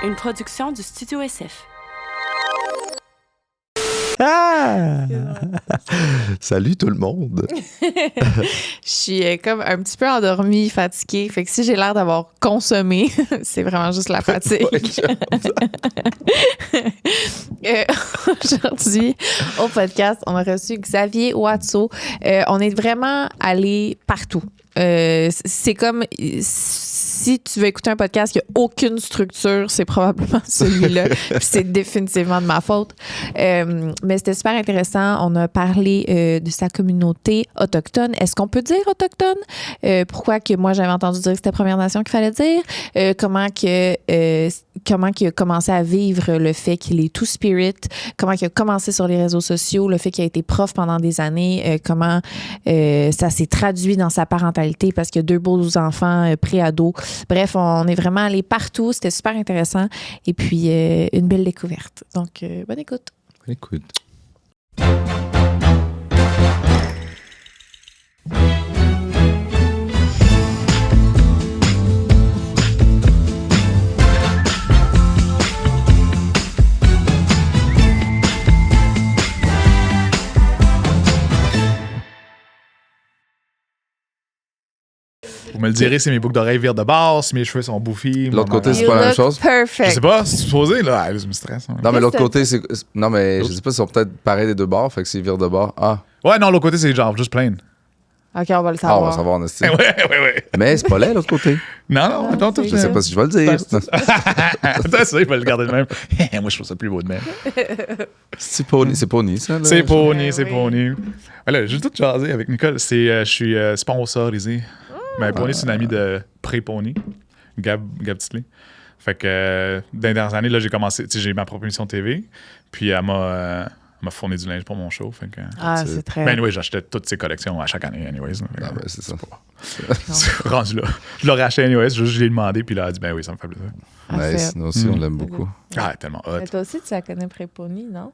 Une production du Studio SF. Ah! Salut tout le monde! Je suis comme un petit peu endormie, fatiguée. Fait que si j'ai l'air d'avoir consommé, c'est vraiment juste la fatigue. Aujourd'hui, au podcast, on a reçu Xavier Ouatso. On est vraiment allé partout. C'est comme si tu veux écouter un podcast qui n'a aucune structure, c'est probablement celui-là. Puis c'est définitivement de ma faute. Mais c'était super intéressant. On a parlé de sa communauté autochtone. Est-ce qu'on peut dire autochtone? Pourquoi que moi, j'avais entendu dire que c'était Première Nation qu'il fallait dire? Comment il a commencé à vivre le fait qu'il est Two-Spirit? Comment il a commencé sur les réseaux sociaux? Le fait qu'il a été prof pendant des années? Comment ça s'est traduit dans sa parentalité parce qu'il y a 2 beaux enfants pré-ados. Bref, on est vraiment allé partout. C'était super intéressant. Et puis, une belle découverte. Donc, bonne écoute. Écoute. Vous me le direz si mes boucles d'oreilles virent de bord, si mes cheveux sont bouffis. L'autre côté, c'est You pas la même look chose? Perfect. Je sais pas, c'est supposé, là. Ah, je me stresse. Hein. Non, mais l'autre Qu'est-ce côté, c'est. Non, mais je sais pas, ils sont peut-être pareils des deux bords, fait que s'ils virent de bord. Ah, Ouais, non, l'autre côté, c'est genre juste plain. OK, on va le ah on va savoir. savoir en esti. Ouais. Mais c'est pas laid, l'autre côté. Non, attends, c'est Je sais pas si je vais le dire. Attends, ça, je vais le garder de même. Moi, je trouve ça plus beau de même. C'est pony, ça. Là. C'est pony, Ouais, c'est oui. pony. Voilà, j'ai tout jasé avec Nicole. Je suis sponsorisé. Ben, Pony, c'est une amie de pré-Pony, Gab Titley. Fait que dans les dernières années, là, j'ai commencé, tu sais, j'ai ma propre émission de TV, puis elle m'a fourni du linge pour mon show. Fait que, Ah, c'est très... ben, anyway, j'achetais toutes ses collections à chaque année, anyways. Fait que, Ah, ben, c'est ça. c'est rendu là. Je l'aurais acheté, anyways, juste je l'ai demandé, puis là, elle a dit, ben oui, ça me fait plaisir. Ah, Nice. c'est- Nous aussi, on l'aime beaucoup. Ah, tellement hot. Mais toi aussi, tu la connais Prépony, non?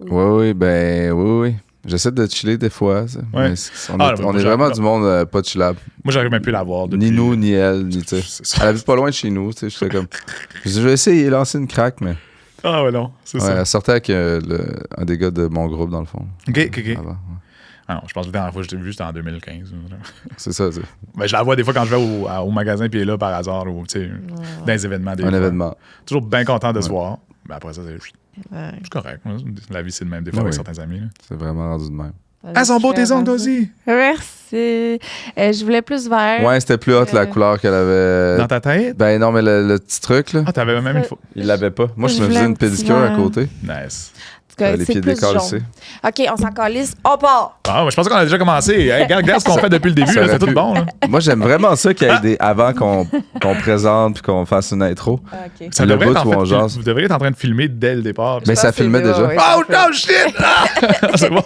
Oui. J'essaie de chiller des fois. Ça. Ouais. Mais on Ah, est, non, on moi, est j'ai- vraiment non. du monde pas chillable. Moi, j'aurais même pu l'avoir depuis... Ni nous, ni elle, ni tu sais. C'est ça. Elle habite pas loin de chez nous. Tu sais, j'étais comme. Je vais essayer de lancer une craque, mais. Ah, ouais, non, c'est Ouais, ça. elle sortait avec un des gars de mon groupe, dans le fond. OK. Avant, ouais. Ah non, je pense que la dernière fois que je t'ai vu, c'était en 2015. C'est ça, tu sais. Ben, je la vois des fois quand je vais au magasin, puis elle est là par hasard, ou, tu sais, dans les événements. Des Un fois. événement. Toujours bien content de se Ouais. voir. Ben, après ça, Ouais. c'est correct. La vie, c'est le même des fois Oui. avec certains amis. Là. C'est vraiment rendu de même. Ah, sont beaux tes ongles aussi! Merci. Je voulais plus vert. Ouais, c'était plus haute la couleur qu'elle avait. Dans ta tête? Ben non, mais le petit truc, là, Ah, t'avais même une fois. il l'avait pas. Moi, je Je me voulais faisais un une petit pédicure à vert. côté. Nice. Les pieds décalissés. OK, on s'en calisse. On part! Ah, moi, je pensais qu'on a déjà commencé. Hey, regarde ce qu'on fait depuis le début. Ça là, aurait c'est tout pu. bon. Là. Moi, j'aime vraiment ça qu'il y ait des. Avant qu'on présente puis qu'on fasse une intro. OK. Ça Le devrait bout être, où on en fait, jase. vous devriez être en train de filmer dès le départ. Mais ça pense que filmait c'est là, déjà. ouais. Oh, no shit! Ah! C'est bon.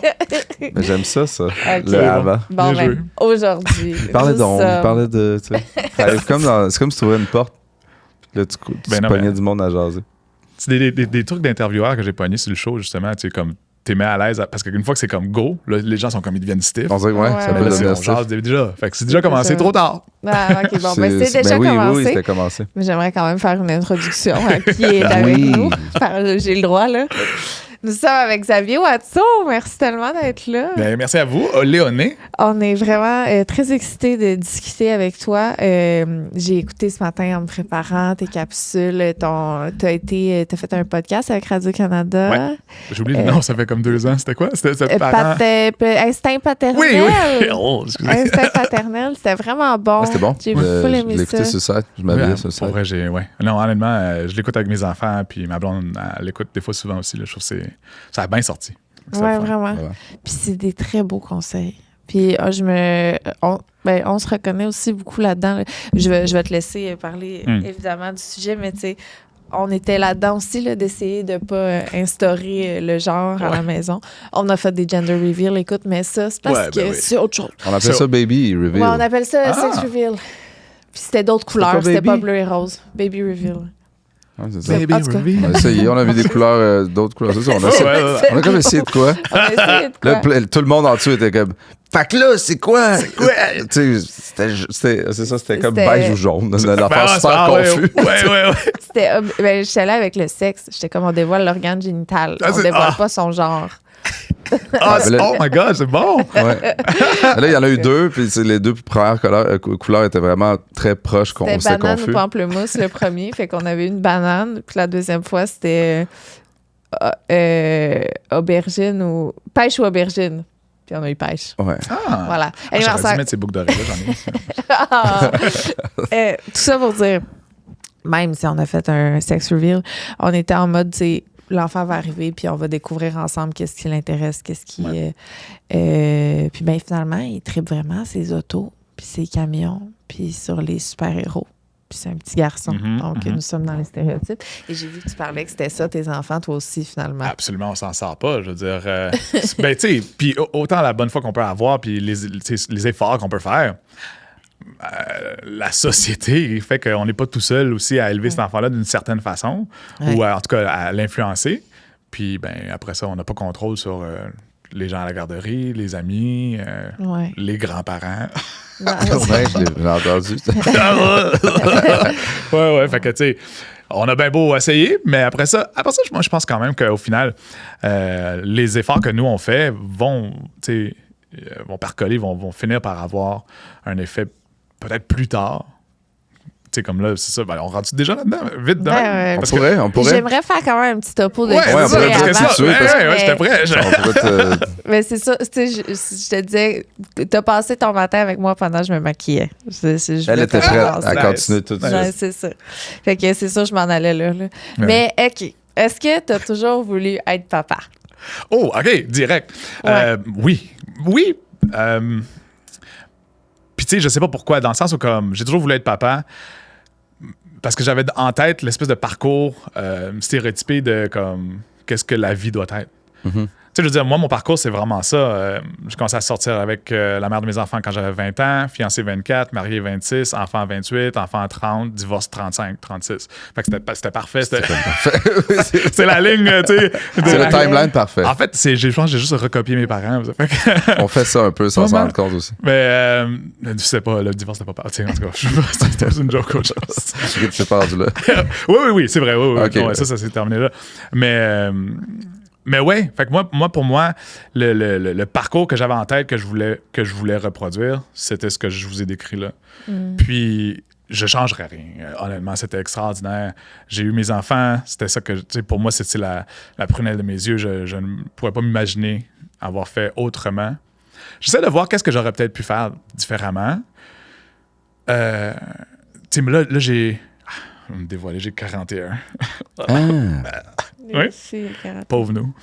Mais j'aime ça. OK. Le avant. Bon, Bien ben, joué. aujourd'hui. Il parlait nous d'ombre, il sommes- parlait de. Tu sais. C'est comme si tu ouvrais une porte. Puis là, tu Ben non, pognais mais- du monde à jaser. C'est des trucs d'intervieweur que j'ai pognés sur le show, justement. Tu sais, comme t'es mis à l'aise. Parce qu'une fois que c'est comme go, là, les gens sont comme ils deviennent stiff. On dirait que ouais, Ouais, ça Mais peut là, c'est- devenir on stiff. jase déjà. Fait que c'est déjà commencé ça. trop tard. Ah, OK, bon, ben, c'est déjà oui, commencé. oui, c'était commencé. Mais j'aimerais quand même faire une introduction à qui est avec Oui. nous. J'ai le droit, là. Nous sommes avec Xavier Ouatso. Merci tellement d'être là. Ben, merci à vous, Léoné. On est vraiment très excités de discuter avec toi. J'ai écouté ce matin en me préparant tes capsules. T'as fait un podcast avec Radio-Canada. Ouais. J'ai oublié le nom, ça fait comme 2 ans. C'était quoi? C'était parent... Instinct paternel. Oui, oui. Oh, excusez. Instinct paternel. C'était vraiment bon. Ah, c'était bon. J'ai full Je aimé l'ai écouté ça. sur le site. Je Ouais, m'habillais sur le pour site. vrai, ouais. Non, honnêtement, je l'écoute avec mes enfants, puis ma blonde, elle l'écoute des fois souvent aussi. Là. Je trouve que ça a bien sorti. C'est Ouais, le fun. vraiment. Voilà. Puis c'est des très beaux conseils. Puis on se reconnaît aussi beaucoup là-dedans. Là. Je vais te laisser parler évidemment du sujet, mais tu sais, on était là-dedans aussi là, d'essayer de pas instaurer le genre à la maison. On a fait des gender reveal, écoute, mais ça, c'est parce Ouais, que ben oui. c'est autre chose. On appelle ça Baby Reveal. Ouais, on appelle ça Ah. sex reveal. Puis c'était d'autres C'était couleurs, pas c'était baby? pas bleu et rose. Baby reveal. Ouais, c'est ça. Baby En tout cas. reveal. On a essayé, on a vu des couleurs, d'autres couleurs. C'est ça, on a comme essayé de quoi. On a essayé de quoi? Là, tout le monde en dessous était comme. Fait que là, c'est quoi? Tu sais, c'était comme C'était- beige ou jaune. L'affaire super ouais, confus. ouais. C'était, ben, j'étais là avec le sexe. J'étais comme on dévoile l'organe génital. Ah, On c'est- dévoile ah. pas son genre. mais là- Oh my God, c'est bon. Ouais. Là, il y en a eu deux, puis les deux premières couleurs étaient vraiment très proches. C'était C'était banane confus. ou pamplemousse le premier. Fait qu'on avait une banane. Puis la deuxième fois, c'était aubergine ou pêche ou aubergine. Puis on a eu pêche. Ouais. Ah. Voilà. J'aurais dû Anniversaire. mettre ces boucles d'oreilles là, j'en ai. Ah. Tout ça pour dire, même si on a fait un sex reveal, on était en mode, tu sais, l'enfant va arriver, puis on va découvrir ensemble qu'est-ce qui l'intéresse, qu'est-ce qui... puis ben finalement, il tripe vraiment ses autos, puis ses camions, puis sur les super-héros. Puis c'est un petit garçon. Donc, nous sommes dans les stéréotypes. Et j'ai vu que tu parlais que c'était ça, tes enfants, toi aussi, finalement. Absolument, on s'en sort pas. Je veux dire, ben, tu sais, puis autant la bonne foi qu'on peut avoir, puis les efforts qu'on peut faire, la société fait qu'on n'est pas tout seul aussi à élever cet enfant-là d'une certaine façon, ou en tout cas à l'influencer. Puis, ben, après ça, on n'a pas contrôle sur les gens à la garderie, les amis, les grands-parents. Non, Ouais, j'ai entendu. ouais, fait que, tu sais, on a bien beau essayer, mais après ça, moi, je pense quand même qu'au final, les efforts que nous, on fait vont percoler, vont finir par avoir un effet peut-être plus tard. Tu sais, comme là, c'est ça, ben, on rentre déjà là-dedans, vite de même. ouais. On Parce que- pourrait. J'aimerais faire quand même un petit topo de Ouais, qui on tu pourrait es dire avant. tout de suite, parce que- ouais, j'étais prêt. On pourrait te- Mais c'est ça, tu sais, je te disais, t'as passé ton matin avec moi pendant que je me maquillais. Je Elle voulais était te prête relancer. à Nice. continuer tout de Ouais, suite. c'est ça. Fait que c'est ça, je m'en allais là. Mais, OK. Est-ce que t'as toujours voulu être papa? Oh, OK, direct. Ouais. Oui. Puis, tu sais, je sais pas pourquoi, dans le sens où, comme, j'ai toujours voulu être papa parce que j'avais en tête l'espèce de parcours stéréotypé de, comme, qu'est-ce que la vie doit être. Tu sais, je veux dire, moi, mon parcours, c'est vraiment ça. J'ai commencé à sortir avec la mère de mes enfants quand j'avais 20 ans, fiancé 24, marié 26, enfant 28, enfant 30, divorce 35, 36. Fait que c'était parfait. C'est la ligne, tu sais. C'est le timeline parfait. En fait, je pense que j'ai juste recopié mes parents. Fait que- On fait ça un peu sans Pas s'en mal. rendre compte aussi. mais je sais pas, le divorce n'est pas parti. En tout cas, c'était une joke autre chose. Je sais que tu es perdu là. Oui, c'est vrai. Oui, Ok. ouais, ça s'est terminé là. Mais ouais, fait que pour moi, le parcours que j'avais en tête que je voulais reproduire, c'était ce que je vous ai décrit là. Puis je changerais rien. Honnêtement, c'était extraordinaire. J'ai eu mes enfants, c'était ça que, tu sais, pour moi, c'était la prunelle de mes yeux. Je ne pourrais pas m'imaginer avoir fait autrement. J'essaie de voir qu'est-ce que j'aurais peut-être pu faire différemment. Tu sais, mais là j'ai... Je vais me dévoiler, j'ai 41. Oui. C'est 40. Pauvre nous.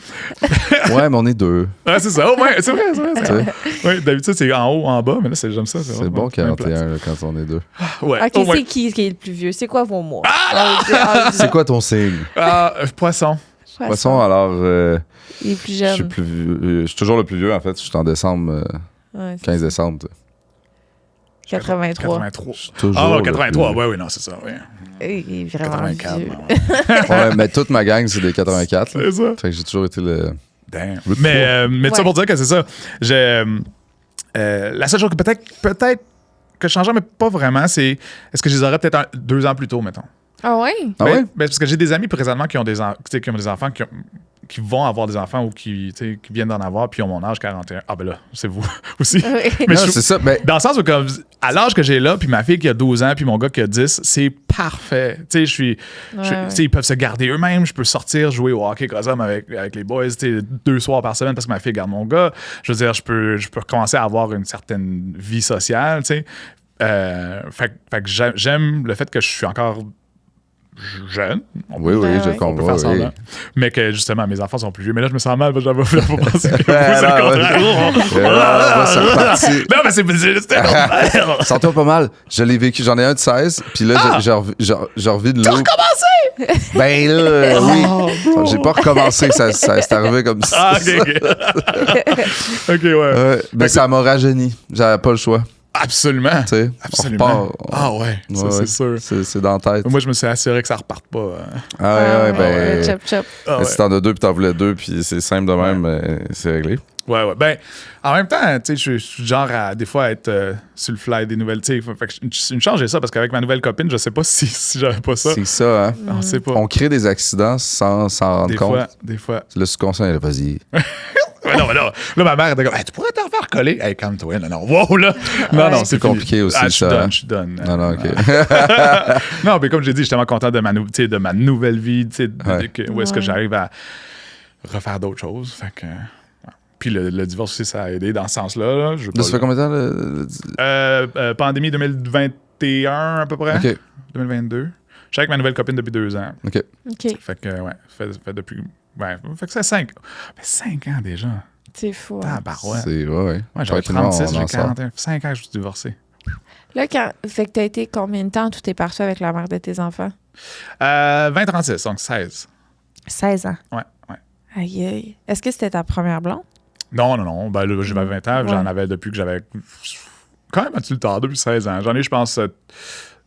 Ouais, mais on est deux. Ouais, c'est ça. Ouais, c'est vrai. Ouais, d'habitude, c'est en haut, en bas, mais là, j'aime ça. C'est vraiment bon même 41 là, quand on est deux. place. Ouais. OK, au moins. c'est qui est le plus vieux? C'est quoi vos mots? C'est quoi ton signe? Poisson. Poisson, alors, Il est plus je suis jeune. plus vieux. Je suis toujours le plus vieux, en fait. Je suis en décembre, Ouais, c'est 15 décembre. tu sais. 83. 83. Je suis toujours Ah, le 83. plus vieux. Oui, non, c'est ça. Oui. Il est vraiment 84. vieux. non. Ouais, mais toute ma gang, c'est des 84. là. C'est ça. Fait que j'ai toujours été le. Damn. Le Mais tout ça Ouais. pour dire que c'est ça. La seule chose que peut-être que je changerais, mais pas vraiment, c'est est-ce que je les aurais peut-être 2 ans plus tôt, mettons. Ah ouais? Ah Ben, ouais? ben, parce que j'ai des amis présentement qui ont des enfants, qui vont avoir des enfants ou qui viennent d'en avoir, puis ont mon âge 41. Ah ben là, c'est vous aussi. Mais Non, je- c'est ça. Mais dans le sens où, comme, à l'âge que j'ai là, puis ma fille qui a 12 ans, puis mon gars qui a 10, c'est parfait. Tu sais, Ouais. tu sais, ils peuvent se garder eux-mêmes. Je peux sortir, jouer au hockey cosum avec les boys, tu sais, 2 soirs par semaine parce que ma fille garde mon gars. Je veux dire, je peux recommencer à avoir une certaine vie sociale, tu sais. Fait que j'aime le fait que je suis encore jeune. oui, Ouais, je ouais. On peut comprends. faire Oui. semblant. Mais que justement, mes enfants sont plus vieux. Mais là, je me sens mal parce que j'avais pas pensé que vous, Ouais, c'est le non, contraire. c'est reparti. Non, mais c'était contraire. Sens-toi pas mal. Je l'ai vécu. J'en ai un de 16. Puis là, j'ai revu de l'eau. Ben là, oui. J'ai pas recommencé. Ça c'est arrivé comme ça. Ah, ok. Ok, ouais. Ben, ça m'a rajeuni. J'avais pas le choix. Absolument. Tu sais, Absolument. on repart. Ah ouais, ça, c'est sûr. C'est dans la tête. Moi, je me suis assuré que ça reparte pas. Ah ouais, ben. Chop, chop. Ah ouais. Si t'en as deux puis t'en voulais deux, puis c'est simple de même, c'est réglé. Ouais. Ben, en même temps, tu sais, je suis du genre à des fois être sur le fly des nouvelles. Tu sais, fait que une chance, j'ai ça parce qu'avec ma nouvelle copine, je sais pas si j'avais pas ça. C'est ça, hein. On sait pas. On crée des accidents sans s'en rendre compte. Des fois. Le subconscient, là, vas-y. Ouais, non, mais là, ma mère était comme, hey, tu pourrais t'en faire coller. Hey, calme-toi. Non. Wow, là. Non, c'est compliqué aussi, je suis ça, hein. Je suis done. Non, OK. Non, mais comme j'ai dit, je suis tellement content de ma nouvelle vie, tu sais, où est-ce que j'arrive à refaire d'autres choses. Fait que. Puis le divorce aussi, ça a aidé dans ce sens-là. Là. Là, ça fait combien de temps? Pandémie 2021 à peu près. OK. 2022. Je suis avec ma nouvelle copine depuis 2 ans. OK. OK. Fait que, ouais, fait depuis. Ouais, fait que c'est 5. 5 ans déjà. C'est fou. Ah, Hein. barouette. C'est, ouais. Ouais, j'avais Tranquillement, 36, on en j'ai sort. 41. 5 ans que je suis divorcé. Là, fait que t'as été combien de temps tout est parti avec la mère de tes enfants? 20-36, donc 16. 16 ans. Ouais. Aïe, aïe. Est-ce que c'était ta première blonde? Non. Ben là, j'avais 20 ans, j'en avais depuis que j'avais. Quand même, as-tu le temps, depuis 16 ans. J'en ai, je pense,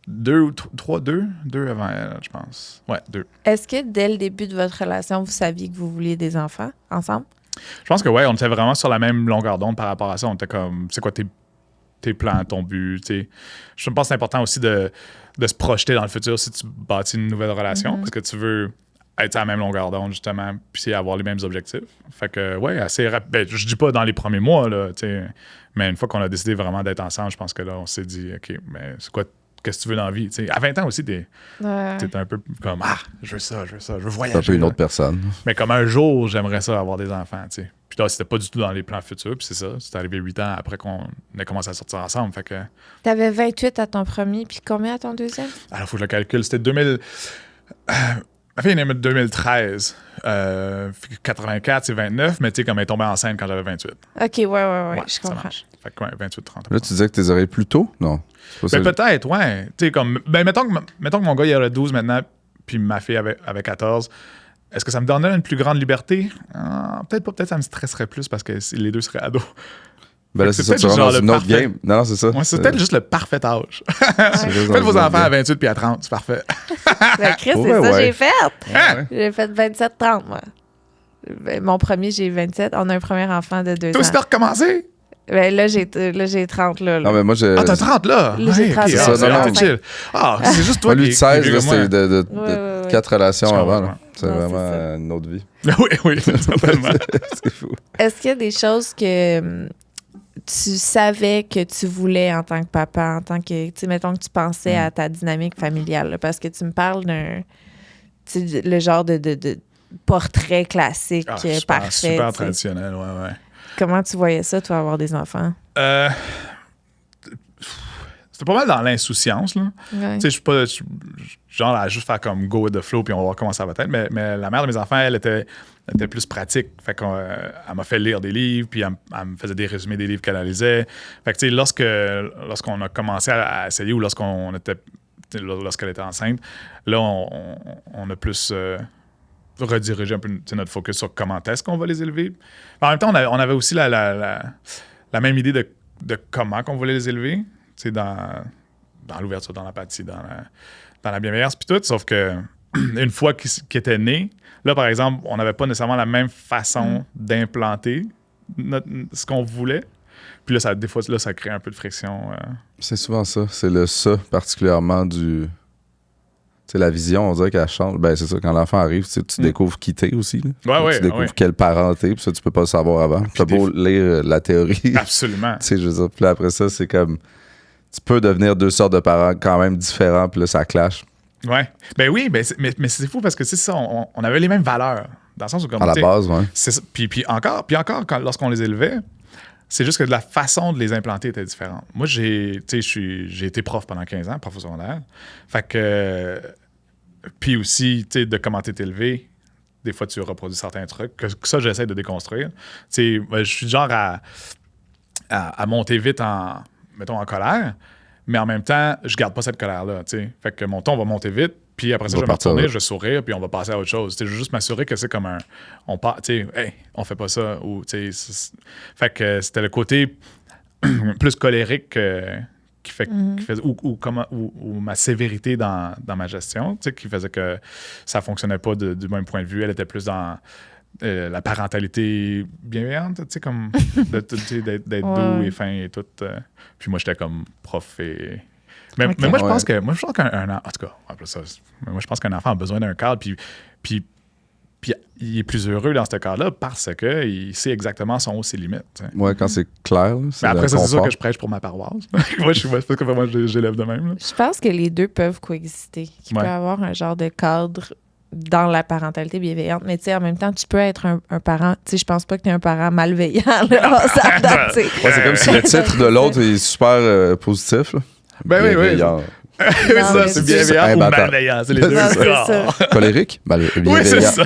2 ou 3, 2 avant elle, je pense. Ouais, 2. Est-ce que dès le début de votre relation, vous saviez que vous vouliez des enfants ensemble? Je pense que, ouais, on était vraiment sur la même longueur d'onde par rapport à ça. On était comme, c'est quoi tes plans, ton but, tu sais. Je pense que c'est important aussi de se projeter dans le futur si tu bâtis une nouvelle relation, parce que tu veux être à la même longueur d'onde, justement, puis avoir les mêmes objectifs. Fait que, ouais, assez rapide. Ben, je dis pas dans les premiers mois, là, tu sais, mais une fois qu'on a décidé vraiment d'être ensemble, je pense que là, on s'est dit, OK, mais c'est quoi, qu'est-ce que tu veux dans la vie? Tu sais, à 20 ans aussi, t'es un peu comme, je veux ça, je veux voyager. C'est un peu une là. autre personne. Mais comme un jour, j'aimerais ça avoir des enfants, tu sais. Puis là, c'était pas du tout dans les plans futurs, puis c'est ça. C'est arrivé 8 ans après qu'on ait commencé à sortir ensemble, fait que... T'avais 28 à ton premier, puis combien à ton deuxième? Alors, faut que je le calcule. C'était 2000... Ma fille est née en 2013. 84, c'est 29, mais tu sais, comme elle est tombée enceinte quand j'avais 28. OK, ouais, je ça comprends. marche. Fait que, ouais, 28, 30. Là, tu disais que tu les aurais plus tôt? Non. C'est pas Ben, ça. peut-être, ouais. Tu sais, comme... Ben, mettons que mon gars, il aurait 12 maintenant, puis ma fille avait 14. Est-ce que ça me donnerait une plus grande liberté? Peut-être pas. Peut-être que ça me stresserait plus parce que les deux seraient ados. Ben là, c'est c'est ça, peut-être tu rentres genre dans une le autre parfait. game. Non, c'est ça. Ouais, c'est peut-être juste le parfait âge. Faites Faites vos enfants à 28 puis à 30, c'est parfait. Ben, Chris, Ouais, c'est ça que ouais. j'ai fait. Hein? J'ai fait 27-30, moi. Ben, mon premier, j'ai 27. On a un premier enfant de 2 Toi aussi, ans. t'as recommencé? Ben, là, j'ai 30, là. Non, mais moi, j'ai. Ah, t'as 30 là? Là, j'ai 30, ok, c'est ça, c'est non, t'es non. chill. C'est juste toi Moi, lui, qui de 16, qui- là, moi. c'était de Ouais. 4 relations Je comprends, avant. là. C'est Non, c'est vraiment ça. une autre vie. Oui, certainement. C'est fou. Est-ce qu'il y a des choses que tu savais que tu voulais en tant que papa, en tant que, tu sais, mettons que tu pensais à ta dynamique familiale, là, parce que tu me parles d'un, tu sais, le genre de portrait classique Super parfait. tu sais. traditionnel, ouais. Comment tu voyais ça, toi, avoir des enfants? C'était pas mal dans l'insouciance, là. Ouais. Tu sais, je suis pas genre à juste faire comme go with the flow puis on va voir comment ça va être. Mais la mère de mes enfants, elle était plus pratique. Fait qu'elle m'a fait lire des livres, puis elle me faisait des résumés des livres qu'elle lisait. Fait que tu sais, lorsqu'on a commencé à essayer ou lorsqu'elle était enceinte, là, on a plus redirigé un peu notre focus sur comment est-ce qu'on va les élever. En même temps, on avait aussi la même idée de comment qu'on voulait les élever. Tu sais, dans l'ouverture, dans l'empathie, dans la bienveillance, puis tout. Sauf que une fois qu'ils étaient nés, là, par exemple, on n'avait pas nécessairement la même façon d'implanter ce qu'on voulait. Puis là, des fois, ça crée un peu de friction. C'est souvent ça. C'est le ça, particulièrement du. Tu sais, la vision, on dirait qu'elle change. Ben, c'est ça, quand l'enfant arrive, tu découvres qui t'es aussi. Là. Ouais, tu découvres ouais. quel parent t'es, puis ça, tu peux pas le savoir avant. T'as beau lire la théorie. Absolument. Tu sais, je veux dire, puis là, après ça, c'est comme. Tu peux devenir deux sortes de parents quand même différents, puis là, ça clash. Ouais. Ben oui, mais c'est fou parce que c'est ça, on avait les mêmes valeurs. Dans le sens où, comme À la tu sais, base, ouais. c'est ça. Puis encore, lorsqu'on les élevait, c'est juste que la façon de les implanter était différente. Moi, j'ai été prof pendant 15 ans, prof au secondaire. Fait que. Puis aussi, tu sais, de comment t'es élevé, des fois, tu reproduis certains trucs. Que ça, j'essaie de déconstruire. Tu sais, je suis du genre à monter vite en colère, mais en même temps, je garde pas cette colère-là, tu sais. Fait que mon ton va monter vite, puis après ça, je vais me retourner, je vais sourire, puis on va passer à autre chose. Tu sais, je veux juste m'assurer que c'est comme tu sais, hey, on fait pas ça, ou, tu sais, fait que c'était le côté plus colérique ou ma sévérité dans ma gestion, tu sais, qui faisait que ça fonctionnait pas du même point de vue. Elle était plus dans la parentalité bienveillante, tu sais, comme d'être doux et fin et tout. Puis moi, j'étais comme prof et... Mais moi, je pense qu'un en tout cas, après ça, moi, je pense qu'un enfant a besoin d'un cadre, puis il est plus heureux dans ce cadre-là parce qu'il sait exactement son haut, ses limites. Ouais, quand c'est clair. Mais après ça, c'est sûr que je prêche pour ma paroisse. Moi, parce que vraiment, j'élève de même. Là. Je pense que les deux peuvent coexister. Il peut y avoir un genre de cadre dans la parentalité bienveillante, mais tu sais, en même temps, tu peux être un parent. Tu sais, je pense pas que tu es un parent malveillant. Là, c'est comme si le titre de l'autre est super positif. Là. Ben oui. Oui, ça, c'est bienveillant ou malveillant. C'est les deux. Ça. Colérique? Bienveillant. Oui, c'est ça.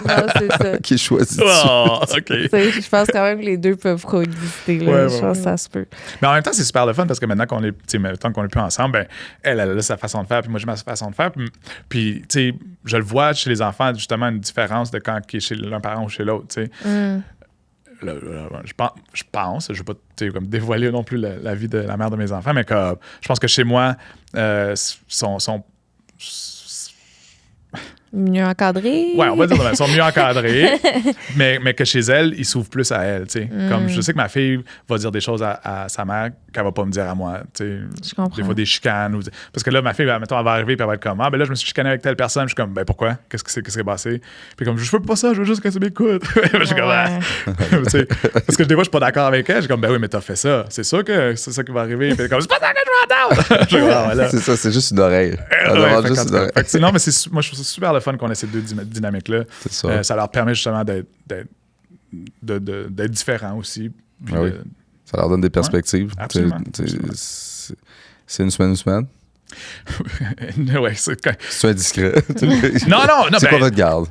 Non, c'est ça. Qui choisit OK. Je pense quand même que les deux peuvent coexister. Là. Ouais, je pense que ça se peut. Mais en même temps, c'est super le fun parce que maintenant qu'on est plus ensemble, ben, elle a sa façon de faire, puis moi, j'ai ma façon de faire. Puis, tu sais, je le vois chez les enfants, justement, une différence de quand qui est chez l'un parent ou chez l'autre, tu sais. Je pense, je ne veux pas comme dévoiler non plus la vie de la mère de mes enfants, mais que je pense que chez moi, sont mieux encadrés. Ouais, on va dire ils sont mieux encadrés, mais que chez elle, ils s'ouvrent plus à elle. Comme je sais que ma fille va dire des choses à sa mère qu'elle va pas me dire à moi. Je comprends. Des fois des chicanes. Parce que là, ma fille, mettons, elle va arriver et elle va être comme ben là, je me suis chicané avec telle personne. Je suis comme, ben pourquoi? Qu'est-ce qui s'est passé? Puis comme, je veux pas ça, je veux juste que tu m'écoutes. Je suis comme, parce que des fois, je suis pas d'accord avec elle. Je suis comme, ben oui, mais t'as fait ça. C'est sûr que c'est ça qui va arriver. Puis comme, c'est pas ça que je veux entendre. C'est ça, c'est juste une oreille. Non, mais moi, je trouve ça super le fun qu'on ait ces deux dynamiques-là. C'est ça. Ça leur permet justement d'être différents aussi. Oui. Ça leur donne des perspectives. Ouais, absolument. C'est une semaine. Ouais, c'est indiscret. Non. C'est quoi votre garde?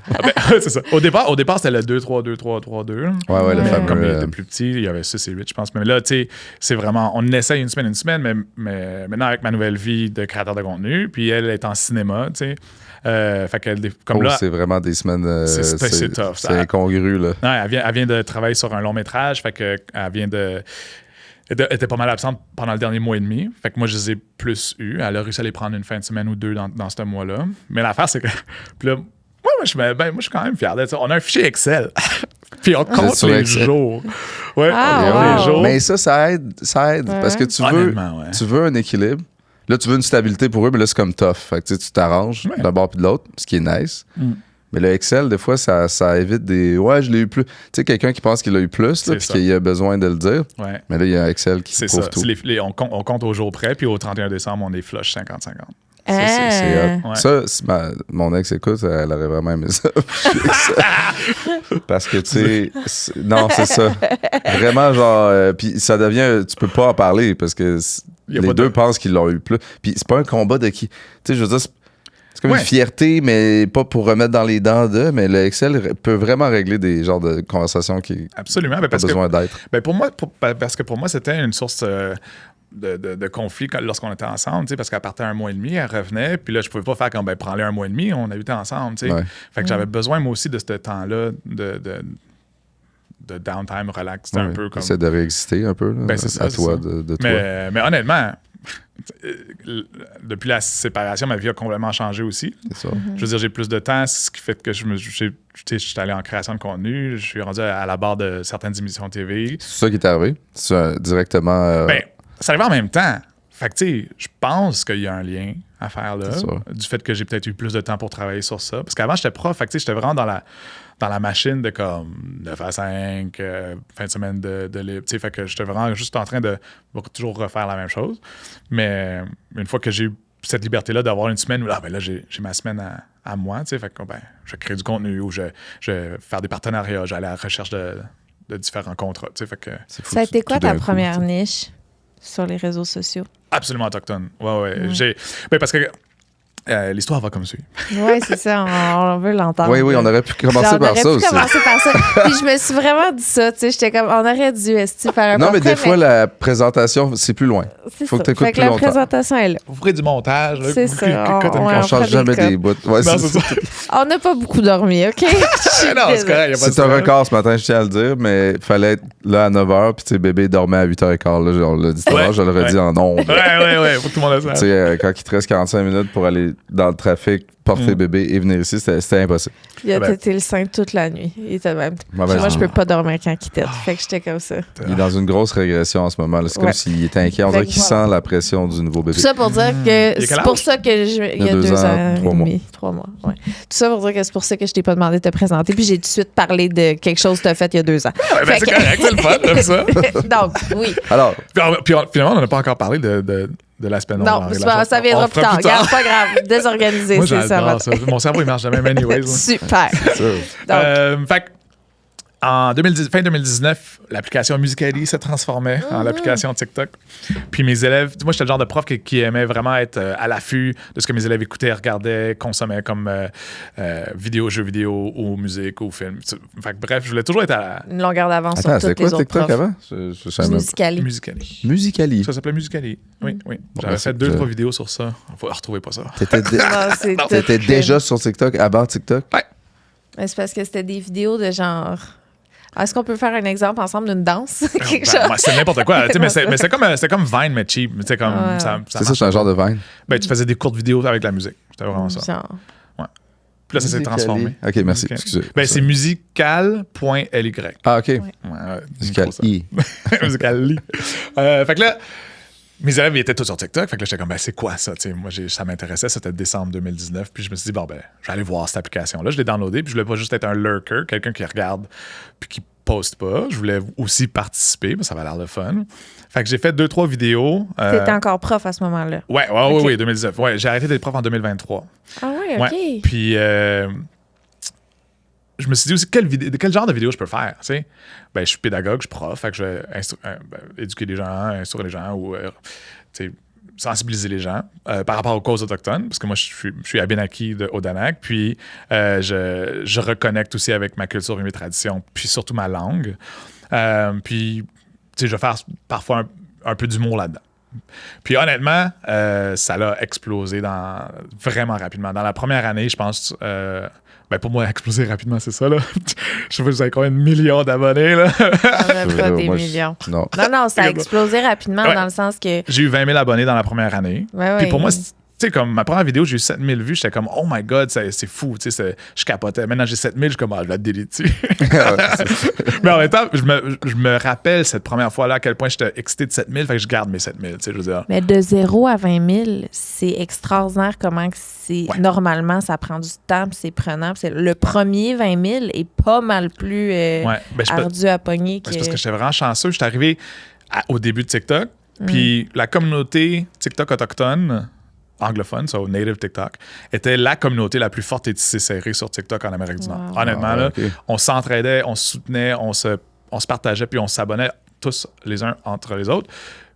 C'est ça. Au départ, c'était le 2-3-2-3-3-2. Ouais, le fameux. Comme il était plus petit, il y avait 6 et 8, je pense. Mais là, tu sais, c'est vraiment... On essaye une semaine, mais maintenant, avec ma nouvelle vie de créateur de contenu, puis elle est en cinéma, tu sais. Fait qu'elle, comme là, c'est vraiment des semaines... c'est tough. C'est incongru, là. Non, elle vient de travailler sur un long métrage, fait qu'elle vient de... Elle était pas mal absente pendant le dernier mois et demi. Fait que moi, je les ai plus eus. Elle a réussi à les prendre une fin de semaine ou deux dans ce mois-là. Mais l'affaire, c'est que... Puis là, moi, je suis quand même fier d'être ça. On a un fichier Excel. Puis on compte les jours. Ouais, les jours. Mais ça aide. Ouais. Parce que tu veux un équilibre. Là, tu veux une stabilité pour eux, mais là, c'est comme tough. Fait que tu t'arranges d'un bord puis de l'autre, ce qui est nice. Mais le Excel, des fois, ça évite des... Ouais, je l'ai eu plus. Tu sais, quelqu'un qui pense qu'il l'a eu plus, puis qu'il a besoin de le dire. Ouais. Mais là, il y a un Excel qui prouve tout. On compte au jour près, puis au 31 décembre, on est flush 50-50. Ça, si mon ex écoute, elle aurait vraiment aimé ça. Parce que, tu sais... Non, c'est ça. Vraiment, genre... puis ça devient... Tu peux pas en parler, parce que les deux pensent qu'ils l'ont eu plus. Puis c'est pas un combat de qui... Tu sais, je veux dire... C'est comme une fierté, mais pas pour remettre dans les dents d'eux, mais le Excel peut vraiment régler des genres de conversations qui n'ont pas besoin d'être. Parce que pour moi, c'était une source de conflit lorsqu'on était ensemble, parce qu'elle partait 1 mois et demi, elle revenait, puis là, je pouvais pas faire comme, prends-le 1 mois et demi, on a eu été ensemble, tu sais. Fait que j'avais besoin, moi aussi, de ce temps-là de downtime, relax, un peu comme... C'est de réexister un peu, là, c'est ça, à toi, de toi. Mais honnêtement... Depuis la séparation, ma vie a complètement changé aussi. C'est ça. Je veux dire, j'ai plus de temps, ce qui fait que je suis allé en création de contenu, je suis rendu à la barre de certaines émissions TV. C'est ça qui est arrivé? C'est directement... ça arrive en même temps. Fait que, tu sais, je pense qu'il y a un lien à faire là, du fait que j'ai peut-être eu plus de temps pour travailler sur ça. Parce qu'avant, j'étais prof, fait que, tu sais, j'étais vraiment dans la machine de comme 9 à 5, fin de semaine de libre. Tu sais, fait que j'étais vraiment juste en train de toujours refaire la même chose. Mais une fois que j'ai eu cette liberté-là d'avoir une semaine où là, j'ai ma semaine à moi, tu sais, fait que je crée du contenu ou je vais faire des partenariats, j'allais à la recherche de différents contrats. Tu sais, fait que ça a été quoi ta première niche sur les réseaux sociaux? Absolument autochtone. Ouais. Parce que l'histoire va comme suit. Oui, c'est ça, on veut l'entendre. Oui, on aurait pu commencer par ça aussi. Puis je me suis vraiment dit ça, tu sais, j'étais comme, on aurait dû faire un Non, mais des fois, la présentation, c'est plus loin. Faut que tu écoutes plus longtemps. La présentation est là. Vous ferez du montage. Là, c'est ça. On change jamais des bouts. Ouais, non, c'est ça. On n'a pas beaucoup dormi, OK? Non, c'est correct. C'est un record ce matin, je tiens à le dire, mais il fallait être là à 9h, puis tu sais, bébé dormait à 8h15. Là, on l'a dit tout à l'heure, je le redis en ondes. Ouais, faut que tout le monde le sache. Tu sais, quand il te reste 45 minutes pour aller dans le trafic, porter bébé et venir ici, c'était impossible. Il a tété le sein toute la nuit. Il était même. Moi, je peux pas dormir quand il tète. Fait que j'étais comme ça. Il est dans une grosse régression en ce moment. C'est comme s'il était inquiet. On dirait qu'il sent la pression du nouveau bébé. Tout ça pour dire que c'est pour ça que il y a 2 ans, 3 mois. Ouais. Tout ça pour dire que c'est pour ça que je t'ai pas demandé de te présenter. Puis j'ai tout de suite parlé de quelque chose que tu as fait il y a 2 ans. C'est correct, c'est le fun, comme ça. Donc, oui. Alors. Puis finalement, on n'a pas encore parlé de l'aspect non, ça viendra plus tard. Regarde, pas grave. Désorganisé, moi, c'est ça. Mon cerveau, il marche jamais, mais anyways. Super. Fait en fin 2019, l'application Musical.ly se transformait en l'application TikTok. Puis mes élèves, moi, j'étais le genre de prof qui aimait vraiment être à l'affût de ce que mes élèves écoutaient, regardaient, consommaient comme jeux vidéo ou musique ou film. Fait que, bref, je voulais toujours être à une longueur d'avance sur toutes les autres TikTok profs. Avant? Musical.ly. Musical.ly. Ça s'appelle Musical.ly. Oui. J'avais fait 2-3 vidéos sur ça. Faut retrouver pas ça. T'étais déjà sur TikTok avant TikTok? Ouais. C'est parce que c'était des vidéos de genre... Est-ce qu'on peut faire un exemple ensemble d'une danse? C'est n'importe quoi. Mais c'est comme Vine, mais cheap. C'est comme, c'est un genre de Vine. Ben, tu faisais des courtes vidéos avec la musique. C'était vraiment ça. Ouais. Puis là, ça s'est transformé. OK, merci. Excusez. Ben, c'est musical.ly. Ah, OK. Ouais, Musical.ly. Musical.ly. Fait que là, mes élèves ils étaient tous sur TikTok. Fait que là, j'étais comme, ben, c'est quoi ça? T'sais, moi, ça m'intéressait. C'était décembre 2019. Puis je me suis dit, bon, ben, je vais aller voir cette application-là. Je l'ai downloadée. Puis je voulais pas juste être un lurker, quelqu'un qui regarde puis qui poste pas. Je voulais aussi participer. Mais ça avait l'air de fun. Fait que j'ai fait 2-3 vidéos. T'étais encore prof à ce moment-là? Oui, 2019. Ouais, j'ai arrêté d'être prof en 2023. Ah oui, OK. Ouais. Puis je me suis dit aussi, quel genre de vidéo je peux faire, tu sais? Ben, je suis pédagogue, je suis prof, fait que je vais éduquer les gens, instruire les gens ou sensibiliser les gens par rapport aux causes autochtones, parce que moi, je suis Abénaki de Odanak, puis je reconnecte aussi avec ma culture et mes traditions, puis surtout ma langue. Puis, tu sais, je vais faire parfois un peu d'humour là-dedans. Puis honnêtement, ça l'a explosé vraiment rapidement. Dans la première année, je pense... ben pour moi, exploser rapidement, c'est ça, là. Je sais pas, vous avez combien de millions d'abonnés, là? On n'a pas des millions. Non, ça a explosé rapidement dans le sens que... J'ai eu 20 000 abonnés dans la première année. Puis pour moi, tu sais, comme ma première vidéo, j'ai eu 7 000 vues. J'étais comme, oh my God, c'est fou. Tu sais, je capotais. Maintenant, j'ai 7 000, je suis comme, je vais te déliter. Mais en même temps, je me rappelle cette première fois-là à quel point j'étais excité de 7 000, fait que je garde mes 7 000. Tu sais, je veux dire. Mais de 0 à 20 000, c'est extraordinaire comment normalement, ça prend du temps, puis c'est prenant. Puis le premier 20 000 est pas mal plus ardu à pogner. C'est parce que j'étais vraiment chanceux. J'étais arrivé au début de TikTok, puis la communauté TikTok autochtone, anglophone, native TikTok, était la communauté la plus forte et tissée serrée sur TikTok en Amérique du Nord. Honnêtement, là, on s'entraidait, on se soutenait, on se partageait, puis on s'abonnait tous les uns entre les autres.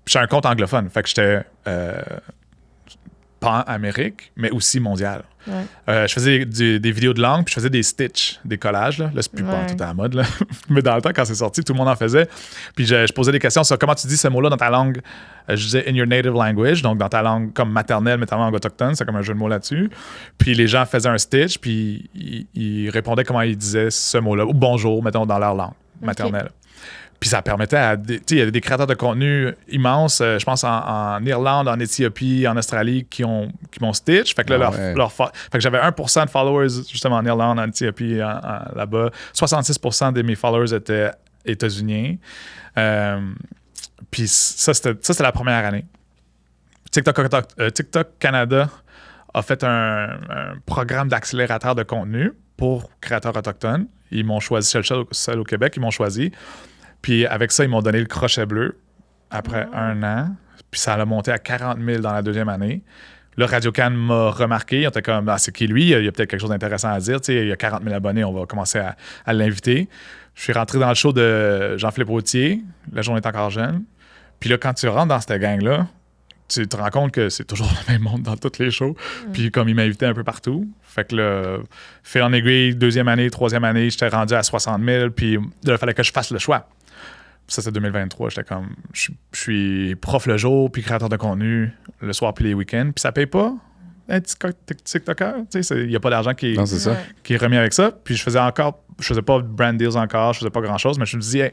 Puis j'ai un compte anglophone, fait que j'étais pas en Amérique, mais aussi mondial. Ouais. Je faisais des vidéos de langue, puis je faisais des stitches, des collages. Là, c'est plus pas tout à la mode. Là. Mais dans le temps, quand c'est sorti, tout le monde en faisait. Puis je posais des questions sur comment tu dis ce mot-là dans ta langue. Je disais « in your native language », donc dans ta langue comme maternelle, mais ta langue autochtone. C'est comme un jeu de mots là-dessus. Puis les gens faisaient un stitch, puis ils répondaient comment ils disaient ce mot-là. Ou « bonjour », mettons, dans leur langue maternelle. Okay. Puis ça permettait à... Tu sais, il y avait des créateurs de contenu immenses, je pense en Irlande, en Éthiopie, en Australie, qui m'ont stitch. Fait que là, fait que j'avais 1% de followers, justement, en Irlande, en Éthiopie, là-bas. 66% de mes followers étaient états-uniens. Puis ça, c'était la première année. TikTok Canada a fait un programme d'accélérateur de contenu pour créateurs autochtones. Ils m'ont choisi, seul au Québec, ils m'ont choisi. Puis avec ça, ils m'ont donné le crochet bleu après 1 an. Puis ça l'a monté à 40 000 dans la 2e année. Là, Radio-Can m'a remarqué. On était comme, c'est qui lui? Il y a peut-être quelque chose d'intéressant à dire. Tu sais, il y a 40 000 abonnés, on va commencer à l'inviter. Je suis rentré dans le show de Jean-Philippe Routier. La journée est encore jeune. Puis là, quand tu rentres dans cette gang-là, tu te rends compte que c'est toujours le même monde dans toutes les shows. Puis comme il m'invitait un peu partout, fait que là, fil en aiguille, 2e année, 3e année, j'étais rendu à 60 000, puis là, il fallait que je fasse le choix. Ça, c'est 2023. J'étais comme, je suis prof le jour, puis créateur de contenu le soir, puis les week-ends. Puis ça paye pas, un TikToker. Il n'y a pas d'argent qui est remis avec ça. Puis je faisais pas de brand deals encore, je faisais pas grand-chose, mais je me disais, hey,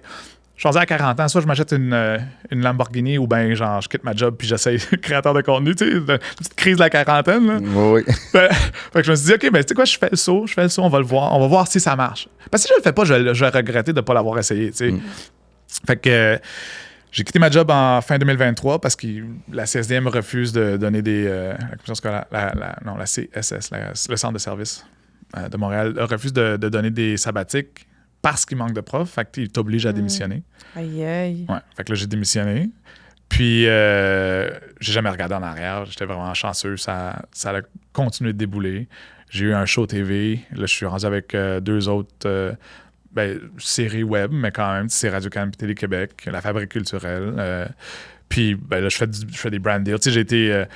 je suis rendu à 40 ans, soit je m'achète une Lamborghini ou bien genre je quitte ma job puis j'essaye créateur de contenu, tu sais, une petite crise de la quarantaine. Là. Oui. Fait que je me suis dit, OK, ben tu sais quoi, je fais le saut, on va le voir, on va voir si ça marche. Parce que si je le fais pas, je vais regretter de ne pas l'avoir essayé, tu sais. Fait que j'ai quitté ma job en fin 2023 parce que la CSDM refuse de donner la commission scolaire, la CSS, le centre de service de Montréal, refuse de donner des sabbatiques parce qu'il manque de profs. Fait qu'il t'oblige à démissionner. Aïe, aïe. Ouais. Fait que là, j'ai démissionné. Puis, j'ai jamais regardé en arrière. J'étais vraiment chanceux. Ça a continué de débouler. J'ai eu un show TV. Là, je suis rendu avec 2 autres séries web, mais quand même, c'est Radio-Can et Télé-Québec, La Fabrique culturelle. Puis, ben, là, je fais des brand deals. Tu sais,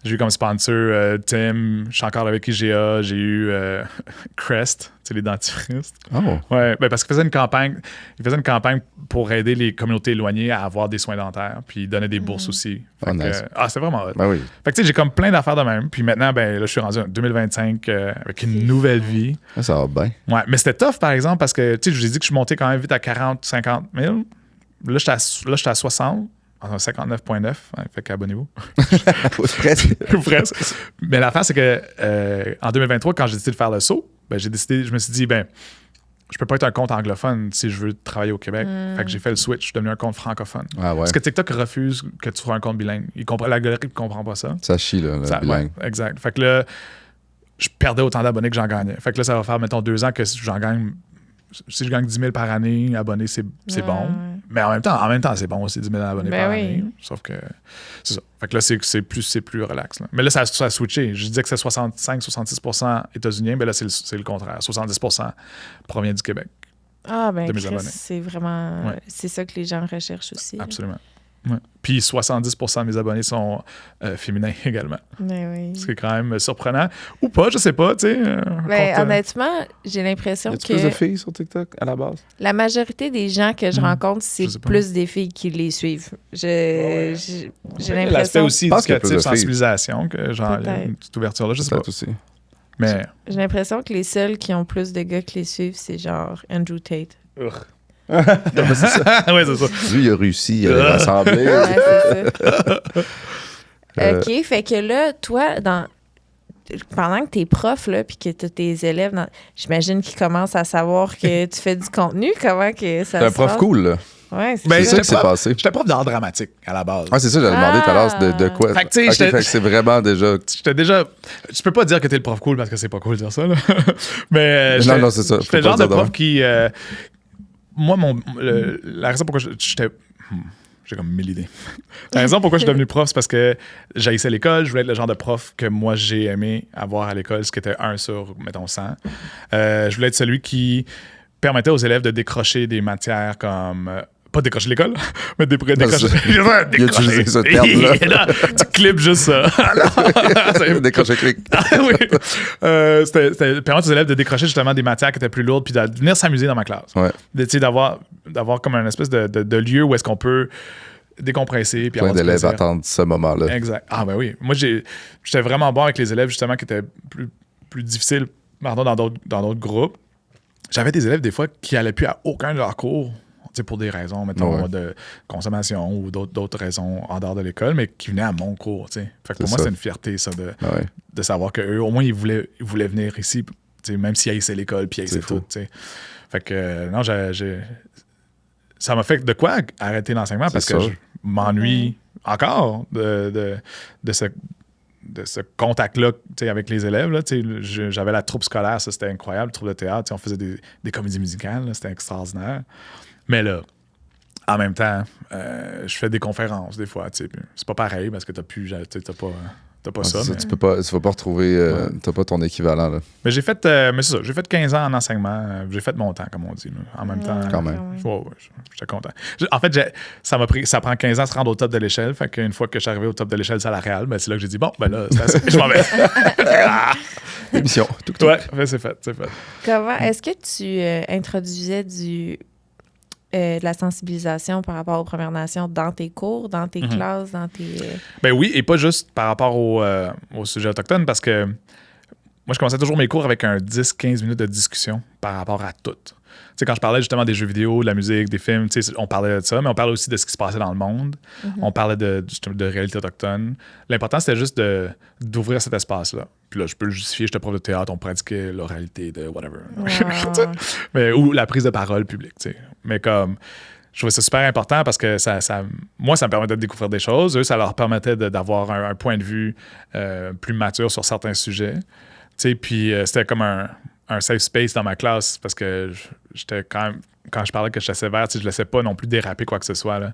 j'ai eu comme sponsor Tim, je suis encore avec IGA, j'ai eu Crest, tu sais, les dentifrices. Oh. Ouais, ben parce qu'il faisait une campagne pour aider les communautés éloignées à avoir des soins dentaires, puis il donnait des bourses aussi. Nice. C'est vraiment hot. Ben oui. Fait que tu sais, j'ai comme plein d'affaires de même. Puis maintenant, ben là, je suis rendu en 2025 avec une nouvelle vie. Ça va bien. Ouais, mais c'était tough, par exemple, parce que, tu sais, je vous ai dit que je suis monté quand même vite à 40, 50 000. Là, j'étais à 60. 59,9, hein, fait qu'abonnez-vous. Presque. Mais l'affaire, c'est que en 2023, quand j'ai décidé de faire le saut, je me suis dit, je peux pas être un compte anglophone si je veux travailler au Québec. Fait que j'ai fait le switch, je suis devenu un compte francophone. Ah ouais. Parce que TikTok refuse que tu sois un compte bilingue. L'algorithme ne comprend pas ça. Ça chie, là, le bilingue. Ouais, exact. Fait que là, je perdais autant d'abonnés que j'en gagnais. Fait que là, ça va faire, mettons, 2 ans que si je gagne 10 000 par année, abonnés, c'est bon. Mais en même temps, c'est bon aussi, 10 000 abonnés par année. Sauf que c'est ça. Fait que là, c'est plus relax. Là. Mais là, ça a switché. Je disais que c'est 65-66% états-uniens, mais là, c'est le contraire. 70% provient du Québec. Ah, ben, de mes abonnés. C'est vraiment... Ouais. C'est ça que les gens recherchent aussi. Absolument. Ouais. Puis 70% de mes abonnés sont féminins également. Mais oui. Ce qui est quand même surprenant. Ou pas, je sais pas, tu sais. Honnêtement, j'ai l'impression que... plus de filles sur TikTok à la base? La majorité des gens que je rencontre, c'est plus des filles qui les suivent. J'ai l'impression... L'aspect aussi éducatif, de sensibilisation, que genre, il y a une petite ouverture-là, je sais pas. Aussi. Mais... J'ai l'impression que les seuls qui ont plus de gars qui les suivent, c'est genre Andrew Tate. Ouais, c'est ça. Ouais, c'est ça. Lui, il a réussi à rassembler. Ouais, c'est ça. OK, fait que là, toi, pendant que t'es prof, là, puis que t'as tes élèves, j'imagine qu'ils commencent à savoir que tu fais du contenu. Comment que ça se passe? T'es un prof cool, là. Ouais, c'est ça qui s'est passé. J'étais prof d'art dramatique à la base. Ah, c'est ça, j'avais demandé tout à l'heure de quoi. Fait que, tu sais, fait que c'est vraiment déjà. J'étais déjà. Tu peux pas dire que t'es le prof cool parce que c'est pas cool de dire ça, là. Mais. Non, c'est ça. J'étais le genre de prof qui. Moi, la raison pourquoi j'étais. J'ai comme 1000 idées. La raison pourquoi je suis devenu prof, c'est parce que j'haïssais l'école. Je voulais être le genre de prof que moi, j'ai aimé avoir à l'école, ce qui était 1 sur, mettons, 100. Je voulais être celui qui permettait aux élèves de décrocher des matières comme... pas décrocher l'école, mais décrocher. Il a utilisé ce terme-là. Tu clips juste ça. Décrocher clic. Oui. C'était permettre aux élèves de décrocher justement des matières qui étaient plus lourdes puis de venir s'amuser dans ma classe. Ouais. D'avoir comme un espèce de lieu où est-ce qu'on peut décompresser. Puis plein d'élèves attendent ce moment-là. Exact. Ah ben oui. Moi, j'étais vraiment bon avec les élèves justement qui étaient plus difficiles dans d'autres groupes. J'avais des élèves des fois qui n'allaient plus à aucun de leurs cours. Pour des raisons, mettons, de consommation ou d'autres raisons en dehors de l'école, mais qui venaient à mon cours. Fait que pour moi, c'est une fierté, ça, de savoir qu'eux, au moins, ils voulaient venir ici, même s'ils haïssaient l'école puis haïssaient tout. Fait que, non, ça m'a fait de quoi arrêter l'enseignement parce que je m'ennuie encore de ce contact-là avec les élèves. Là, j'avais la troupe scolaire, ça, c'était incroyable, la troupe de théâtre. On faisait des comédies musicales, là, c'était extraordinaire. Mais là, en même temps, je fais des conférences des fois. C'est pas pareil parce que t'as pas t'as pas ça. Mais... Tu vas pas retrouver, t'as pas ton équivalent. Là. Mais j'ai fait, mais c'est ça, j'ai fait 15 ans en enseignement. J'ai fait mon temps, comme on dit. Là. En même temps. Quand même. J'étais content. En fait, ça prend 15 ans à se rendre au top de l'échelle. Fait qu'une fois que je suis arrivé au top de l'échelle salariale, ben, c'est là que j'ai dit, bon, ben là, c'est assez, je m'en vais. Émission. Ouais, c'est fait. Comment est-ce que tu introduisais de la sensibilisation par rapport aux Premières Nations dans tes cours, dans tes classes, dans tes... Ben oui, et pas juste par rapport au sujet autochtone, parce que moi, je commençais toujours mes cours avec un 10-15 minutes de discussion par rapport à tout. Tu sais, quand je parlais justement des jeux vidéo, de la musique, des films, tu sais, on parlait de ça, mais on parlait aussi de ce qui se passait dans le monde. On parlait de réalité autochtone. L'important, c'était juste d'ouvrir cet espace-là. Puis là, je peux le justifier, j'étais prof de théâtre, on pratiquait l'oralité de whatever. Mais, ou la prise de parole publique, tu sais. Mais comme, je trouvais ça super important parce que moi, ça me permettait de découvrir des choses. Eux, ça leur permettait d'avoir un point de vue plus mature sur certains sujets. Tu sais, puis c'était comme un safe space dans ma classe parce que j'étais quand même, quand je parlais que j'étais sévère, je ne laissais pas non plus déraper quoi que ce soit. Là.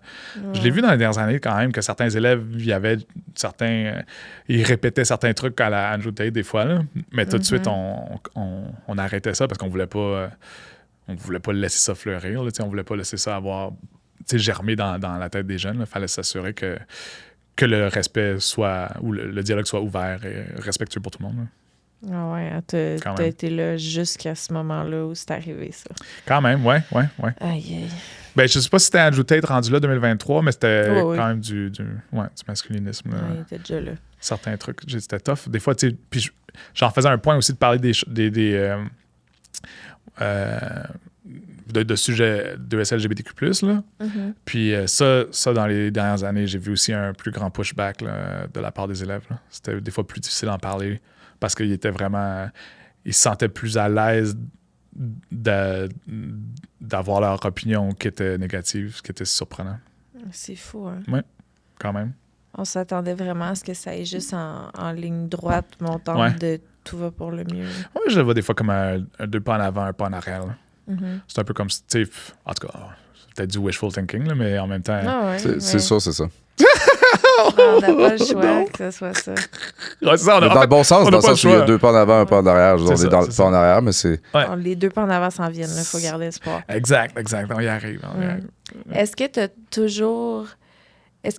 Je l'ai vu dans les dernières années quand même que certains élèves, ils répétaient certains trucs à la Andrew Tate des fois. Là. Mais tout de suite, on arrêtait ça parce qu'on voulait pas laisser ça fleurir. Là, on voulait pas laisser ça germer dans la tête des jeunes. Il fallait s'assurer que le respect soit, ou le dialogue soit ouvert et respectueux pour tout le monde. Là. Ah ouais, t'as été là jusqu'à ce moment-là où c'est arrivé, ça. Quand même, ouais. Aïe, aïe. Ben, je sais pas si c'était Andrew Tate rendu là 2023, mais c'était quand même du masculinisme. Ouais, il était déjà là. Certains trucs, c'était tough. Des fois, tu sais, puis j'en faisais un point aussi de parler de sujets de LGBTQ+. Là. Puis ça, dans les dernières années, j'ai vu aussi un plus grand pushback là, de la part des élèves. Là. C'était des fois plus difficile d'en parler parce qu'ils étaient vraiment... Ils se sentaient plus à l'aise d'avoir leur opinion qui était négative, ce qui était surprenant. C'est fou, hein? Oui, quand même. On s'attendait vraiment à ce que ça aille juste en ligne droite, montante de tout va pour le mieux. Oui, je le vois des fois comme un 2 pas en avant, un pas en arrière. C'est un peu comme, tu sais, en tout cas, c'est peut-être du wishful thinking, là, mais en même temps... C'est sûr, c'est ça. On n'a pas le choix que ce soit ça. Ouais, c'est ça dans le bon sens, dans le sens où il y a 2 pas en avant, un pas en arrière. On est dans le pas en arrière, mais c'est... Les 2 pas en avant s'en viennent, il faut garder espoir. Exact. On y arrive. Est-ce que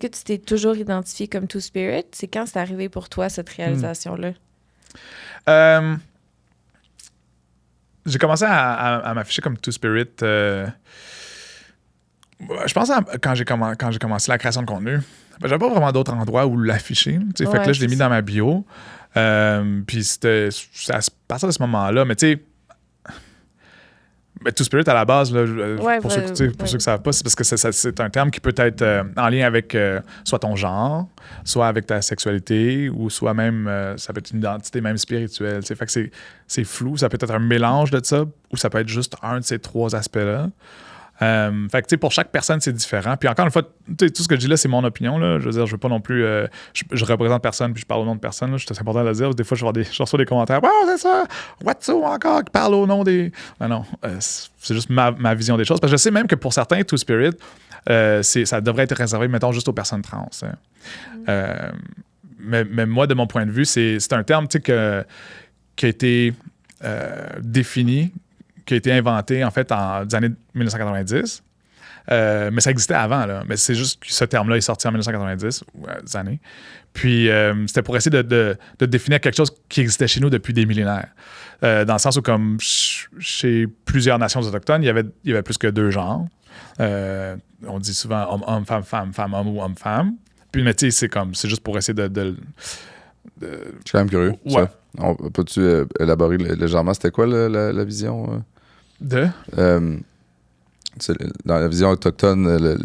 tu t'es toujours identifié comme Two-Spirit? C'est quand c'est arrivé pour toi, cette réalisation-là? J'ai commencé à m'afficher comme Two-Spirit... je pense quand j'ai commencé la création de contenu, j'avais pas vraiment d'autres endroits où l'afficher. Fait que là, je l'ai mis dans ma bio. Puis c'était à partir de ce moment-là. Mais tu sais, Two-Spirit à la base, là, pour ceux qui ne savent pas, c'est parce que c'est un terme qui peut être en lien avec soit ton genre, soit avec ta sexualité, ou soit même, ça peut être une identité même spirituelle. Fait que c'est flou. Ça peut être un mélange de ça, ou ça peut être juste un de ces 3 aspects-là. Fait que, tu sais, pour chaque personne, c'est différent. Puis encore une fois, tout ce que je dis là, c'est mon opinion. Là. Je veux dire, je veux pas non plus... je représente personne, puis je parle au nom de personne. C'est important de le dire. Des fois, je reçois des commentaires. « Wow, c'est ça! Watso encore qui parle au nom des... » Non, c'est juste ma vision des choses. Parce que je sais même que pour certains, Two-Spirit, ça devrait être réservé, mettons, juste aux personnes trans. Hein. Mais moi, de mon point de vue, c'est un terme, tu sais, qui a été défini, qui a été inventé, en fait, dans les années 1990. Mais ça existait avant, là. Mais c'est juste que ce terme-là est sorti en 1990, des années. Puis, c'était pour essayer de définir quelque chose qui existait chez nous depuis des millénaires. Dans le sens où, comme chez plusieurs nations autochtones, il y avait plus que 2 genres. On dit souvent homme-homme, femme-femme, femme-homme ou homme-femme. Puis, mais tu sais, c'est juste pour essayer de... Je suis quand même curieux. Ouais. Peux-tu élaborer légèrement, c'était quoi la vision? Dans la vision autochtone,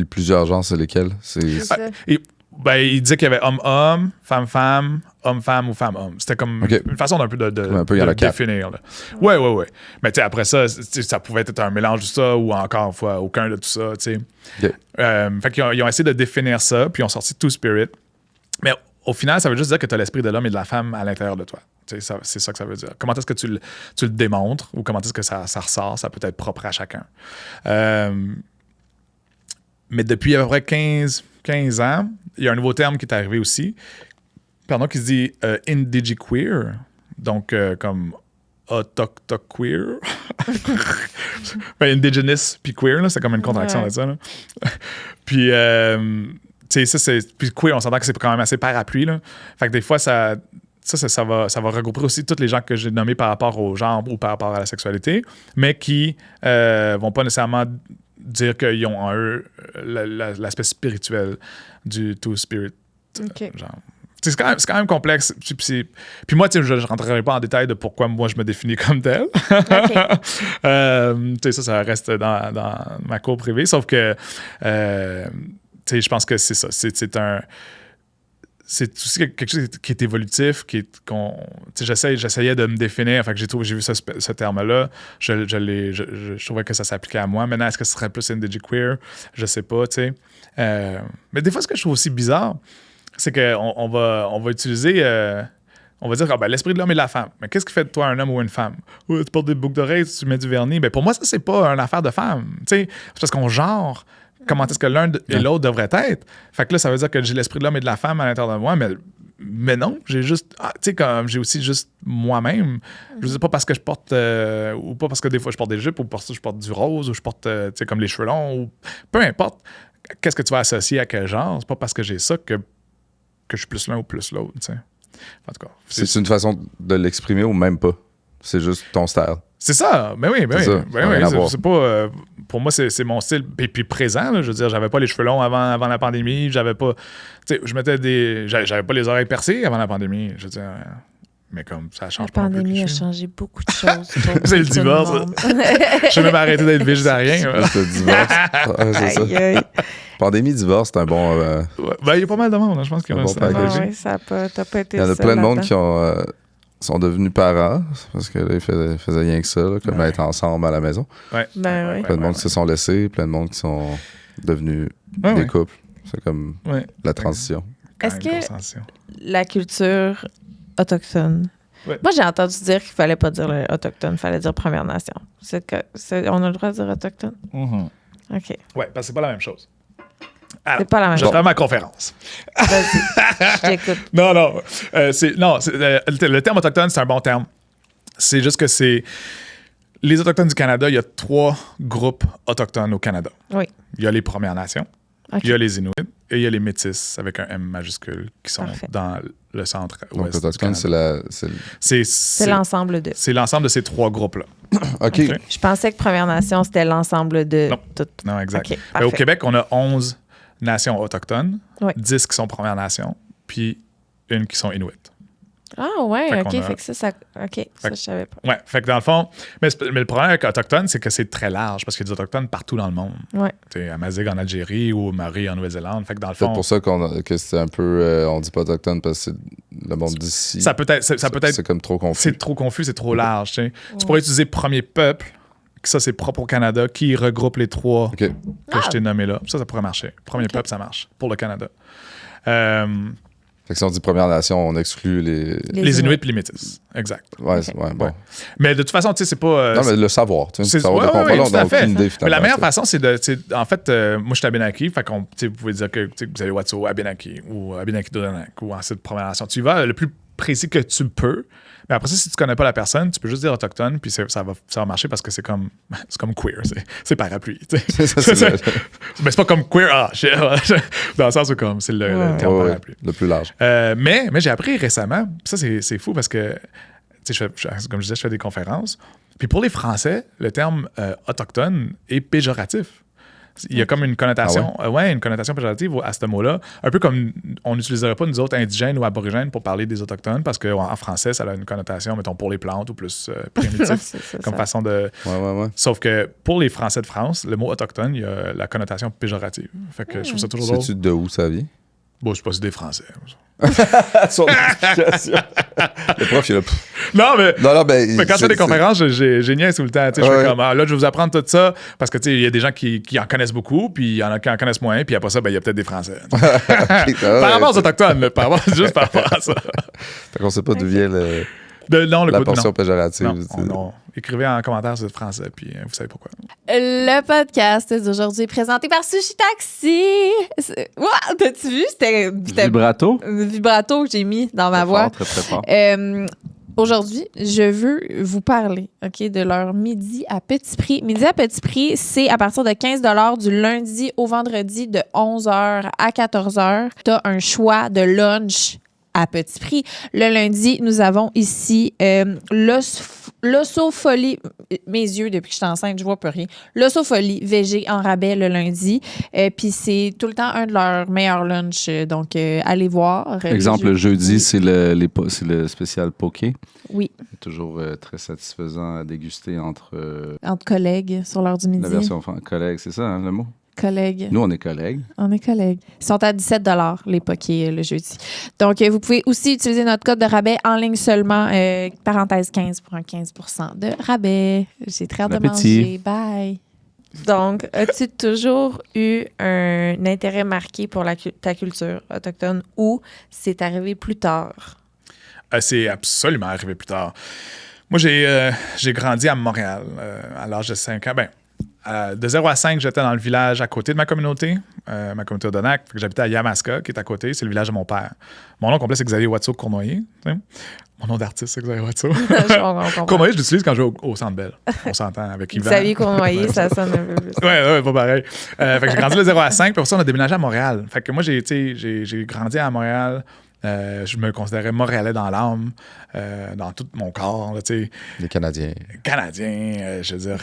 plusieurs genres, c'est lesquels? Il disait qu'il y avait homme-homme, femme-femme, homme-femme ou femme-homme. C'était comme une façon d'un peu de définir. Oui. Mais après ça, ça pouvait être un mélange de ça ou encore une fois aucun de tout ça. Fait qu'ils ont essayé de définir ça, puis ils ont sorti Two-Spirit. Mais au final, ça veut juste dire que tu as l'esprit de l'homme et de la femme à l'intérieur de toi. C'est ça que ça veut dire. Comment est-ce que tu le démontres ou comment est-ce que ça ressort? Ça peut être propre à chacun. Mais depuis à peu près 15 ans, il y a un nouveau terme qui est arrivé aussi pardon, qui se dit indigiqueer, donc comme autochtoqueer. Indigenous puis queer, là, c'est comme une contraction de ça. Là. Puis, tu sais, puis queer, on s'entend que c'est quand même assez parapluie. Là. Fait que des fois, ça va regrouper aussi tous les gens que j'ai nommés par rapport au genre ou par rapport à la sexualité, mais qui vont pas nécessairement dire qu'ils ont en eux l'aspect spirituel du Two Spirit. Genre. C'est quand même complexe. Puis moi, je ne rentrerai pas en détail de pourquoi moi je me définis comme tel. Ça reste dans ma cour privée. Sauf que je pense que c'est ça. C'est aussi quelque chose qui est évolutif, j'essayais de me définir. Fait que j'ai vu ce terme-là. Je trouvais que ça s'appliquait à moi. Maintenant, est-ce que ce serait plus indigiqueer? Je sais pas, tu sais. Mais des fois, ce que je trouve aussi bizarre, c'est qu'on va utiliser... on va dire l'esprit de l'homme et de la femme. Mais qu'est-ce qui fait de toi un homme ou une femme? Tu portes des boucles d'oreilles, tu mets du vernis. Mais pour moi, ça, c'est pas une affaire de femme. C'est parce qu'on genre comment est-ce que l'un et l'autre devraient être. Fait que là, ça veut dire que j'ai l'esprit de l'homme et de la femme à l'intérieur de moi, mais non, j'ai juste... comme j'ai aussi juste moi-même. Je veux dire, pas parce que je porte... ou pas parce que des fois, je porte des jupes, ou parce que je porte du rose, ou je porte, comme les cheveux longs, ou... Peu importe. Qu'est-ce que tu vas associer à quel genre? C'est pas parce que j'ai ça que je suis plus l'un ou plus l'autre, tu sais. En tout cas. C'est une façon de l'exprimer ou même pas? C'est juste ton style? C'est ça, oui. C'est pas... pour moi, c'est mon style. Puis présent, là, je veux dire, j'avais pas les cheveux longs avant la pandémie, j'avais pas... Tu sais, je mettais j'avais pas les oreilles percées avant la pandémie, je veux dire... Mais comme ça change pas. La pandémie a changé beaucoup de choses. C'est le divorce. Je suis même arrêté d'être végétarien. C'est le divorce. C'est ça. Pandémie, divorce, c'est un bon... il y a pas mal de monde, je pense qu'il y a un bon package. Oui, t'as pas été... Il y en a plein de monde qui sont devenus parents, parce que là, ils faisaient rien que ça, là, comme être ensemble à la maison. Ouais. Plein de monde qui se sont laissés, plein de monde qui sont devenus des couples. C'est comme la transition. Est-ce que la culture autochtone... Moi, j'ai entendu dire qu'il fallait pas dire autochtone, il fallait dire Première Nation. On a le droit de dire autochtone? Mm-hmm. OK. Oui, parce que c'est pas la même chose. Alors, c'est pas la même chose. Je vais faire ma conférence. Vas-y, je t'écoute. Non. Le terme autochtone, c'est un bon terme. C'est juste que c'est... Les Autochtones du Canada, il y a 3 groupes autochtones au Canada. Oui. Il y a les Premières Nations, il y a les Inuits et il y a les Métis avec un M majuscule qui sont dans le centre-ouest. Donc, autochtone, c'est l'ensemble de... C'est l'ensemble de ces 3 groupes-là. OK. Je pensais que Première Nation, c'était l'ensemble de... Non, exact. Okay, au Québec, on a 11 nations autochtones, 10 qui sont Premières Nations, puis 1 qui sont Inuits. Ah ouais, OK. Fait que ça, je savais pas. Ouais, fait que dans le fond... Mais le problème avec autochtone, c'est que c'est très large, parce qu'il y a des autochtones partout dans le monde. Ouais. Tu sais, à Mazig en Algérie ou Marie en Nouvelle-Zélande. Fait que dans le fond... C'est pour ça que c'est un peu... on dit pas autochtone, parce que c'est le monde d'ici. Ça peut être... C'est comme trop confus. C'est trop confus, c'est trop large, tu sais. Tu pourrais utiliser premier peuple, ça c'est propre au Canada, qui regroupe les 3 que je t'ai nommés là. Ça pourrait marcher. Premier peuple, ça marche, pour le Canada. Fait que si on dit Première Nation, on exclut les Inuits et les Métis. Exact. Ouais, bon. Ouais. Mais de toute façon, tu sais, c'est pas... non, mais le savoir. Tu sais, c'est savoir de quoi on parle, on n'a aucune idée, finalement. Mais la meilleure façon, c'est de... En fait, moi, je suis à Abenaki, fait qu'on... Vous pouvez dire que vous allez Watso, Abenaki, ou Abenaki-Dodanak, ou en site Première Nation. Tu y vas le plus précis que tu peux. Mais après ça, si tu connais pas la personne, tu peux juste dire autochtone, puis ça va marcher parce que c'est comme queer, c'est parapluie. Mais c'est pas comme queer, dans le sens où comme c'est le terme parapluie. Le plus large. Mais j'ai appris récemment, ça c'est fou parce que, comme je disais, je fais des conférences, puis pour les Français, le terme autochtone est péjoratif. Il y a comme une connotation, une connotation péjorative à ce mot-là. Un peu comme on n'utiliserait pas nous autres indigènes ou aborigènes pour parler des autochtones parce qu'en français, ça a une connotation, mettons, pour les plantes ou plus primitif comme façon de... Ouais. Sauf que pour les Français de France, le mot autochtone, il y a la connotation péjorative. Fait que je trouve ça toujours drôle. Sais-tu de où ça vient? Bon, je sais pas si c'est des Français. Son explication. Le prof, il est là. Non, mais quand je fais des conférences, j'ai niaise tout le temps. Je fais comme, là, je vais vous apprendre tout ça parce que il y a des gens qui en connaissent beaucoup, puis il y en a qui en connaissent moins, puis après ça, il y a peut-être des Français. Par rapport aux Autochtones, juste par rapport à ça. Fait qu'on sait pas d'où vient la portion péjorative. Non. écrivez en commentaire si vous êtes français, puis vous savez pourquoi. Le podcast d'aujourd'hui est présenté par Sushi Taxi. Wow, t'as-tu vu? C'était Vibrato? Vibrato que j'ai mis dans ma voix. Très, très fort. Aujourd'hui, je veux vous parler, OK, de leur midi à petit prix. Midi à petit prix, c'est à partir de 15 $ du lundi au vendredi de 11h à 14h. Tu as un choix de lunch à petit prix. Le lundi, nous avons ici l'Ossofolie. Mes yeux, depuis que je suis enceinte, je vois plus rien. L'Ossofolie végé en rabais le lundi. Puis c'est tout le temps un de leurs meilleurs lunchs. Donc, allez voir. Exemple, le jeudi, c'est le spécial poké. Oui. Toujours très satisfaisant à déguster entre collègues sur l'heure du midi. La version collègue, c'est ça le mot? Collègues. Nous, on est collègues. On est collègues. Ils sont à 17 $ les pokés le jeudi. Donc, vous pouvez aussi utiliser notre code de rabais en ligne seulement, parenthèse 15 pour un 15 % de rabais. J'ai très hâte de manger. Bye. Donc, as-tu toujours eu un intérêt marqué pour ta culture autochtone ou c'est arrivé plus tard? C'est absolument arrivé plus tard. Moi, j'ai grandi à Montréal à l'âge de 5 ans. De 0 à 5, j'étais dans le village à côté de ma communauté Odanak. J'habitais à Yamaska, qui est à côté. C'est le village de mon père. Mon nom complet, c'est Xavier Watso-Cournoyer. Mon nom d'artiste, c'est Xavier Watso. Cournoyer, je l'utilise quand je vais au Centre Bell. On s'entend avec Yvan. Xavier Cournoyer, ça sonne un peu plus. Ouais, pas pareil. Fait que j'ai grandi de 0 à 5, puis pour ça, on a déménagé à Montréal. Fait que moi, j'ai grandi à Montréal. Je me considérais montréalais dans l'âme, dans tout mon corps. Là, les Canadiens. Je veux dire,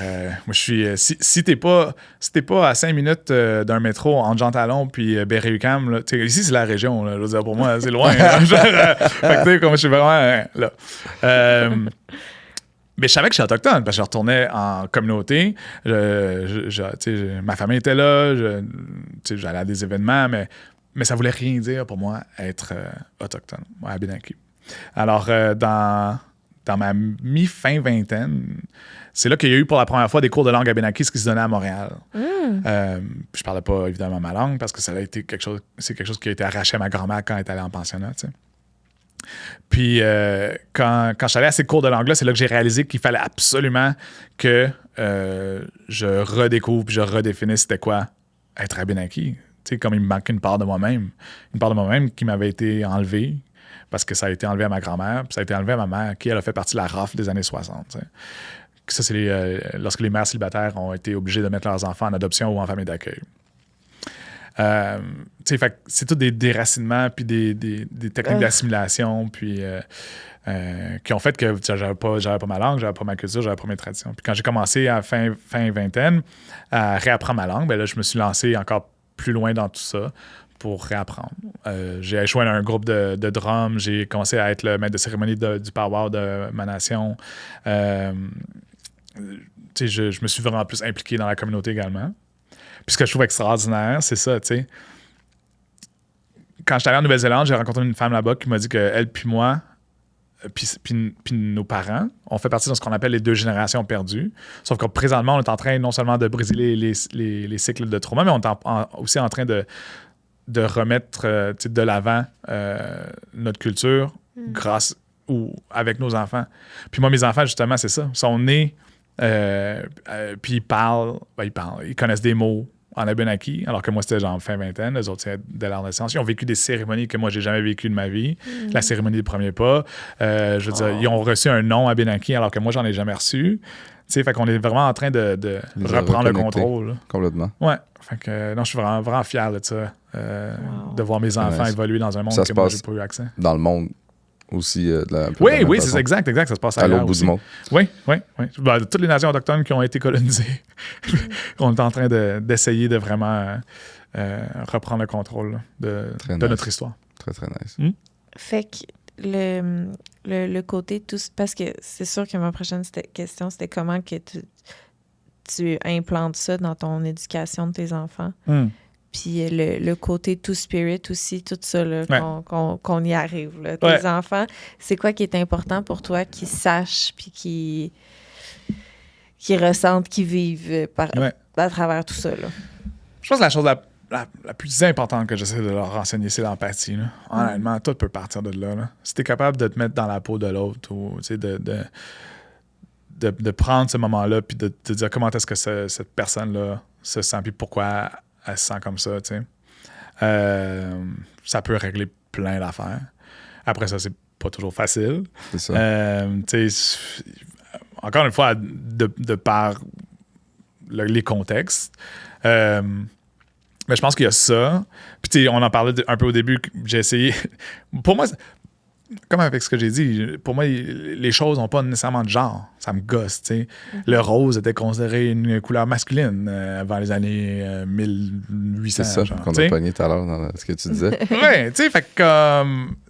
moi, je suis. Si t'es pas à 5 minutes d'un métro entre Jean-Talon puis Berry-UQAM, ici, c'est la région. Là, je veux dire, pour moi, c'est loin. Fait que, comme je suis vraiment là. Mais je savais que je suis autochtone parce que je retournais en communauté. Ma famille était là. J'allais à des événements, mais ça voulait rien dire pour moi être autochtone, moi, Abénaquis. Alors, dans ma mi-fin vingtaine, c'est là qu'il y a eu pour la première fois des cours de langue abénaquis qui se donnaient à Montréal. Je parlais pas évidemment ma langue parce que c'est quelque chose qui a été arraché à ma grand-mère quand elle est allée en pensionnat. T'sais. Puis quand je suis allé à ces cours de langue-là, c'est là que j'ai réalisé qu'il fallait absolument que je redécouvre puis je redéfinisse c'était quoi être abénaquis. Comme il me manquait une part de moi-même qui m'avait été enlevée parce que ça a été enlevé à ma grand-mère, puis ça a été enlevé à ma mère, qui elle a fait partie de la RAF des années 60. T'sais. Ça, c'est lorsque les mères célibataires ont été obligées de mettre leurs enfants en adoption ou en famille d'accueil. Fait c'est tout des déracinements puis des techniques d'assimilation puis qui ont fait que j'avais pas ma langue, j'avais pas ma culture, j'avais pas mes traditions. Puis quand j'ai commencé à fin vingtaine à réapprendre ma langue, là, je me suis lancé encore plus loin dans tout ça pour réapprendre. J'ai joint un groupe de drum, j'ai commencé à être le maître de cérémonie du powwow de ma nation. Je me suis vraiment plus impliqué dans la communauté également. Puis ce que je trouve extraordinaire, c'est ça, tu sais. Quand j'étais allé en Nouvelle-Zélande, j'ai rencontré une femme là-bas qui m'a dit qu'elle puis moi, puis nos parents, on fait partie de ce qu'on appelle les 2 générations perdues. Sauf que présentement, on est en train non seulement de briser les cycles de trauma, mais on est aussi en train de remettre de l'avant notre culture grâce ou avec nos enfants. Puis moi, mes enfants, justement, c'est ça. Ils sont nés, puis ils parlent, ils connaissent des mots en abénaquis, alors que moi, c'était genre fin vingtaine. Les autres, c'est de leur naissance. Ils ont vécu des cérémonies que moi, j'ai jamais vécues de ma vie. La cérémonie des premiers pas. Je veux dire, ils ont reçu un nom abénaki, alors que moi, j'en ai jamais reçu. Tu sais, fait qu'on est vraiment en train de reprendre le contrôle. Là. Complètement. Ouais. Fait que, non, je suis vraiment, vraiment fier de ça. De voir mes enfants évoluer dans un monde que moi, j'ai pas eu accès. Dans le monde aussi. Oui, c'est exact. Ça se passe à l'autre bout du monde. Oui. Toutes les nations autochtones qui ont été colonisées, on est en train d'essayer de vraiment reprendre le contrôle de notre histoire. Très, très nice. Fait que le côté tout... Parce que c'est sûr que ma prochaine question, c'était comment que tu implantes ça dans ton éducation de tes enfants. Puis le côté two-spirit aussi, tout ça, là, qu'on y arrive. Là. Tes enfants, c'est quoi qui est important pour toi qu'ils sachent puis qu'ils ressentent, qu'ils vivent à travers tout ça? Là? Je pense que la chose la plus importante que j'essaie de leur enseigner, c'est l'empathie. Là. Honnêtement, tout peut partir de là. Si tu es capable de te mettre dans la peau de l'autre ou de prendre ce moment-là puis de te dire comment est-ce que cette personne-là se sent puis pourquoi elle se sent comme ça, tu sais. Ça peut régler plein d'affaires. Après ça, c'est pas toujours facile. C'est ça. Tu sais, encore une fois, de par les contextes. Mais je pense qu'il y a ça. Puis tu sais, on en parlait un peu au début. J'ai essayé... Pour moi... Comme avec ce que j'ai dit, pour moi, les choses n'ont pas nécessairement de genre. Ça me gosse, tu sais. Le rose était considéré une couleur masculine avant les années 1800. C'est ça genre, qu'on a pogné tout à l'heure dans ce que tu disais. Oui, tu sais, fait que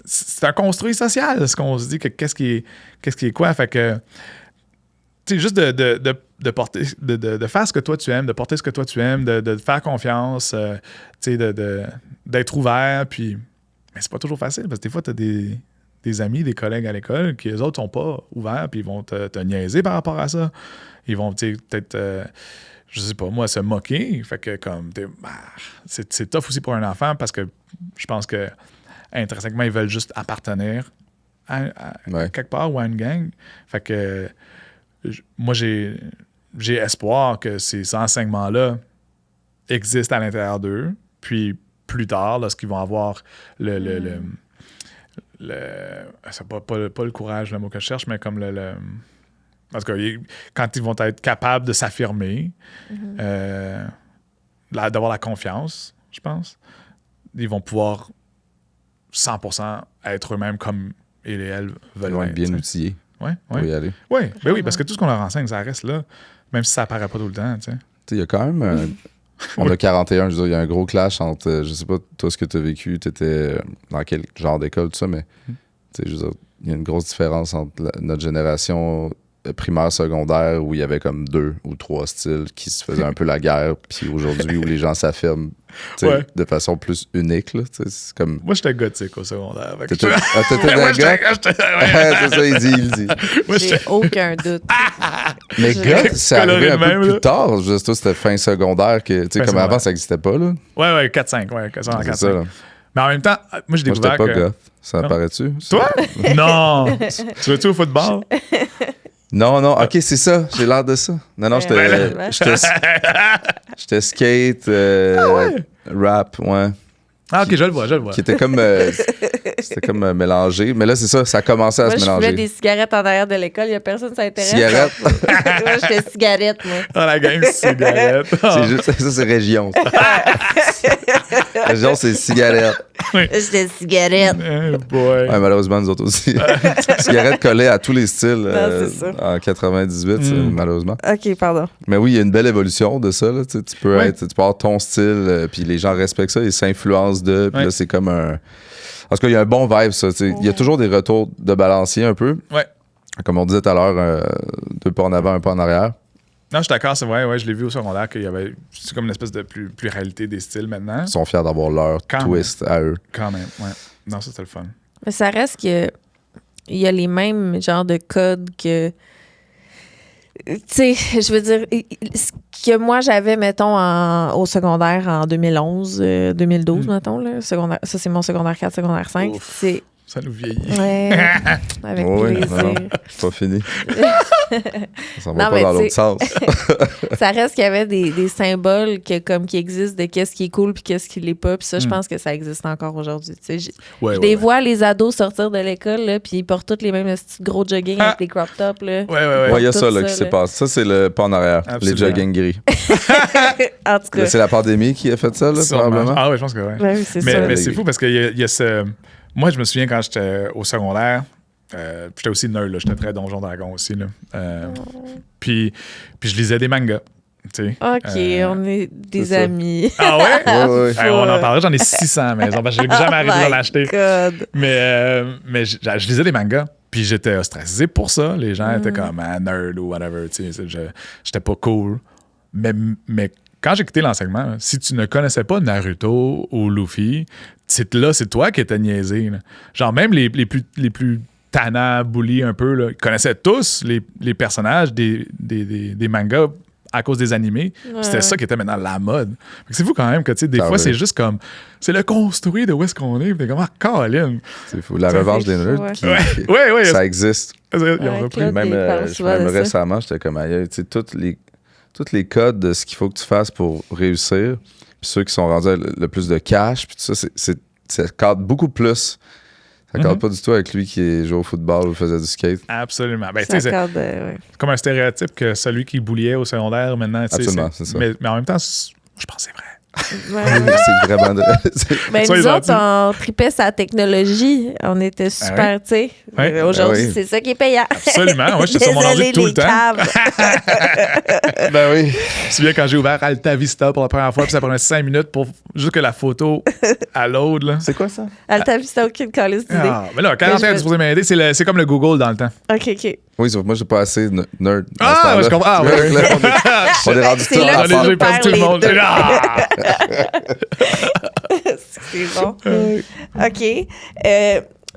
c'est un construit social, ce qu'on se dit, que qu'est-ce qui est quoi. Fait que, tu sais, juste de porter, de faire ce que toi tu aimes, de porter ce que toi tu aimes, de te faire confiance, tu sais, d'être ouvert, puis... Mais c'est pas toujours facile, parce que des fois, t'as des amis, des collègues à l'école qui, eux autres, sont pas ouverts, puis ils vont te niaiser par rapport à ça. Ils vont, tu sais, peut-être, je sais pas, moi, se moquer. Fait que, comme, c'est tough aussi pour un enfant, parce que je pense que, intrinsèquement, ils veulent juste appartenir à quelque part ou à une gang. Fait que, moi, j'ai espoir que ces enseignements-là existent à l'intérieur d'eux, puis plus tard, lorsqu'ils vont avoir c'est pas le courage, le mot que je cherche, mais comme en tout cas, quand ils vont être capables de s'affirmer, d'avoir la confiance, je pense, ils vont pouvoir 100% être eux-mêmes comme ils et elles veulent Ils vont être bien t'sais. outillés Ouais, pour y aller. Oui, ben oui, parce que tout ce qu'on leur enseigne, ça reste là, même si ça apparaît pas tout le temps. Tu sais, il y a quand même... On a 41, je veux dire, il y a un gros clash entre, je sais pas, toi, ce que tu as vécu, tu étais dans quel genre d'école, tout ça, mais je veux dire, il y a une grosse différence entre notre génération primaire, secondaire, où il y avait comme 2 ou 3 styles qui se faisaient un peu la guerre, puis aujourd'hui, où les gens s'affirment de façon plus unique. Là, c'est comme... Moi, j'étais gothique au secondaire. T'étais un gars? C'est ça, il dit. J'ai aucun doute. Mais gars, c'est arrivé un peu plus tard. Juste, toi, c'était fin secondaire. Que, comme avant, ça n'existait pas. Là. Ouais, 4-5. Ouais, 4-5. Ça, là. Mais en même temps, moi, j'ai découvert j'étais pas que... goth. Ça apparaît-tu? Toi? Non! Tu veux-tu au football? Non, OK, c'est ça. J'ai l'air de ça. Non, j'étais skate, rap, ouais. Ah, OK, je le vois. Qui était comme... c'était comme mélangé. Mais là, c'est ça. Ça a commencé à se mélanger. Moi, je fumais des cigarettes en arrière de l'école. Il n'y a personne qui s'intéresse. Cigarettes? Moi, j'étais cigarette, moi. Ah, la gang cigarette. C'est juste... Ça, c'est région. Région, c'est cigarette. J'étais cigarette. Oh boy. Ouais, malheureusement, nous autres aussi. Cigarette collée à tous les styles en 98, malheureusement. OK, pardon. Mais oui, il y a une belle évolution de ça. Là. Tu peux avoir ton style, puis les gens respectent ça, ils s'influencent de. Puis là, c'est comme un... En tout cas, il y a un bon vibe, ça. Il y a toujours des retours de balancier un peu. Ouais. Comme on disait tout à l'heure, 2 pas en avant, 1 pas en arrière. Non, je suis d'accord, c'est vrai. Ouais, je l'ai vu au secondaire qu'il y avait... C'est comme une espèce de pluralité des styles maintenant. Ils sont fiers d'avoir leur twist à eux. Quand même, ouais. Non, ça, c'était le fun. Mais ça reste que il y a les mêmes genres de codes que... Tu sais, je veux dire, ce que moi j'avais, mettons, au secondaire en 2011, 2012, mettons, là, secondaire, ça c'est mon secondaire 4, secondaire 5, c'est... Ça nous vieillit. Ouais, avec plaisir. Non, c'est pas fini. Ça s'en va pas dans l'autre sens. Ça reste qu'il y avait des symboles qui existent de qu'est-ce qui est cool puis qu'est-ce qui l'est pas. Puis ça, je pense que ça existe encore aujourd'hui. Je les vois, les ados sortir de l'école, là, puis ils portent tous les mêmes petits gros jogging avec des crop tops. Ouais, il y a ça là, qui s'est passé. Ça, c'est le pas en arrière. Absolument. Les jogging gris. En tout cas. C'est la pandémie qui a fait ça, là, probablement. Ah oui, je pense que oui. Ouais, mais c'est fou parce qu'il y a ce... Moi, je me souviens quand j'étais au secondaire, j'étais aussi nerd, là, j'étais très Donjon Dragon aussi. Là. Puis je lisais des mangas. T'sais, OK, on est des amis. Ah ouais? Ouais. On en parlerait, j'en ai 600 à la maison. Parce que j'ai jamais arrêté d'en acheter. Mais je lisais des mangas. Puis j'étais ostracisé pour ça. Les gens étaient comme nerd ou whatever. J'étais pas cool. Mais quand j'ai quitté l'enseignement, si tu ne connaissais pas Naruto ou Luffy, c'est toi qui étais niaisé. Là. Genre, même les plus tannants, bullies un peu, là, ils connaissaient tous les personnages des mangas à cause des animés. C'était ça qui était maintenant la mode. C'est fou quand même que, tu sais, des fois, c'est juste comme... C'est le construit de où est-ce qu'on est. T'es comme, Colin! C'est fou. La revanche des nerds, ça existe. Ils ont repris. Même récemment, j'étais comme, aïe, tu sais, tous les codes de ce qu'il faut que tu fasses pour réussir, puis ceux qui sont rendus le plus de cash, puis tout ça, ça cadre beaucoup plus. Ça cadre pas du tout avec lui qui jouait au football ou faisait du skate. Absolument. Ben, c'est comme un stéréotype que celui qui bouliait au secondaire, maintenant... Absolument, c'est ça. Mais en même temps, je pense que c'est vrai. C'est vraiment de... Mais nous autres, on tripait sa technologie. On était super, tu sais. Aujourd'hui, c'est ça qui est payant. Absolument. Moi, j'étais sur mon ordi tout le temps. Ben oui. Tu viens quand j'ai ouvert Alta Vista pour la première fois, puis ça prenait 5 minutes pour juste que la photo à l'aude. Là. C'est quoi ça? Alta Vista, aucune calice d'idée. Mais là, 40 ans, tu pourrais m'aider. C'est comme le Google dans le temps. OK. Oui, sauf que moi, j'ai pas assez nerd. Je comprends. On est rendu c'est là que j'ai perdu tout le monde. C'est bon. OK.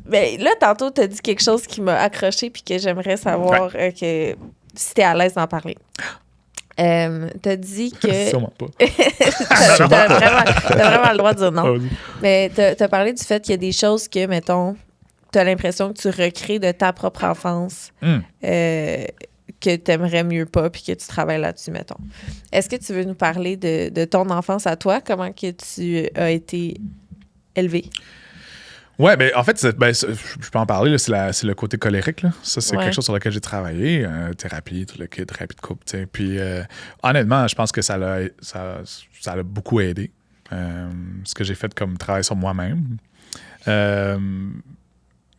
Ben, là, tantôt, tu as dit quelque chose qui m'a accroché puis que j'aimerais savoir que si tu es à l'aise d'en parler. T'as dit que... Sûrement pas. t'as vraiment le droit de dire non. Mais t'as parlé du fait qu'il y a des choses que, mettons, t'as l'impression que tu recrées de ta propre enfance que t'aimerais mieux pas puis que tu travailles là-dessus, mettons. Est-ce que tu veux nous parler de ton enfance à toi? Comment que tu as été élevé? Ouais, ben en fait, je peux en parler, là, c'est le côté colérique. Là. Ça, c'est quelque chose sur lequel j'ai travaillé. Thérapie, tout le kit, thérapie de couple. T'sais. Puis honnêtement, je pense que ça l'a beaucoup aidé. Ce que j'ai fait comme travail sur moi-même.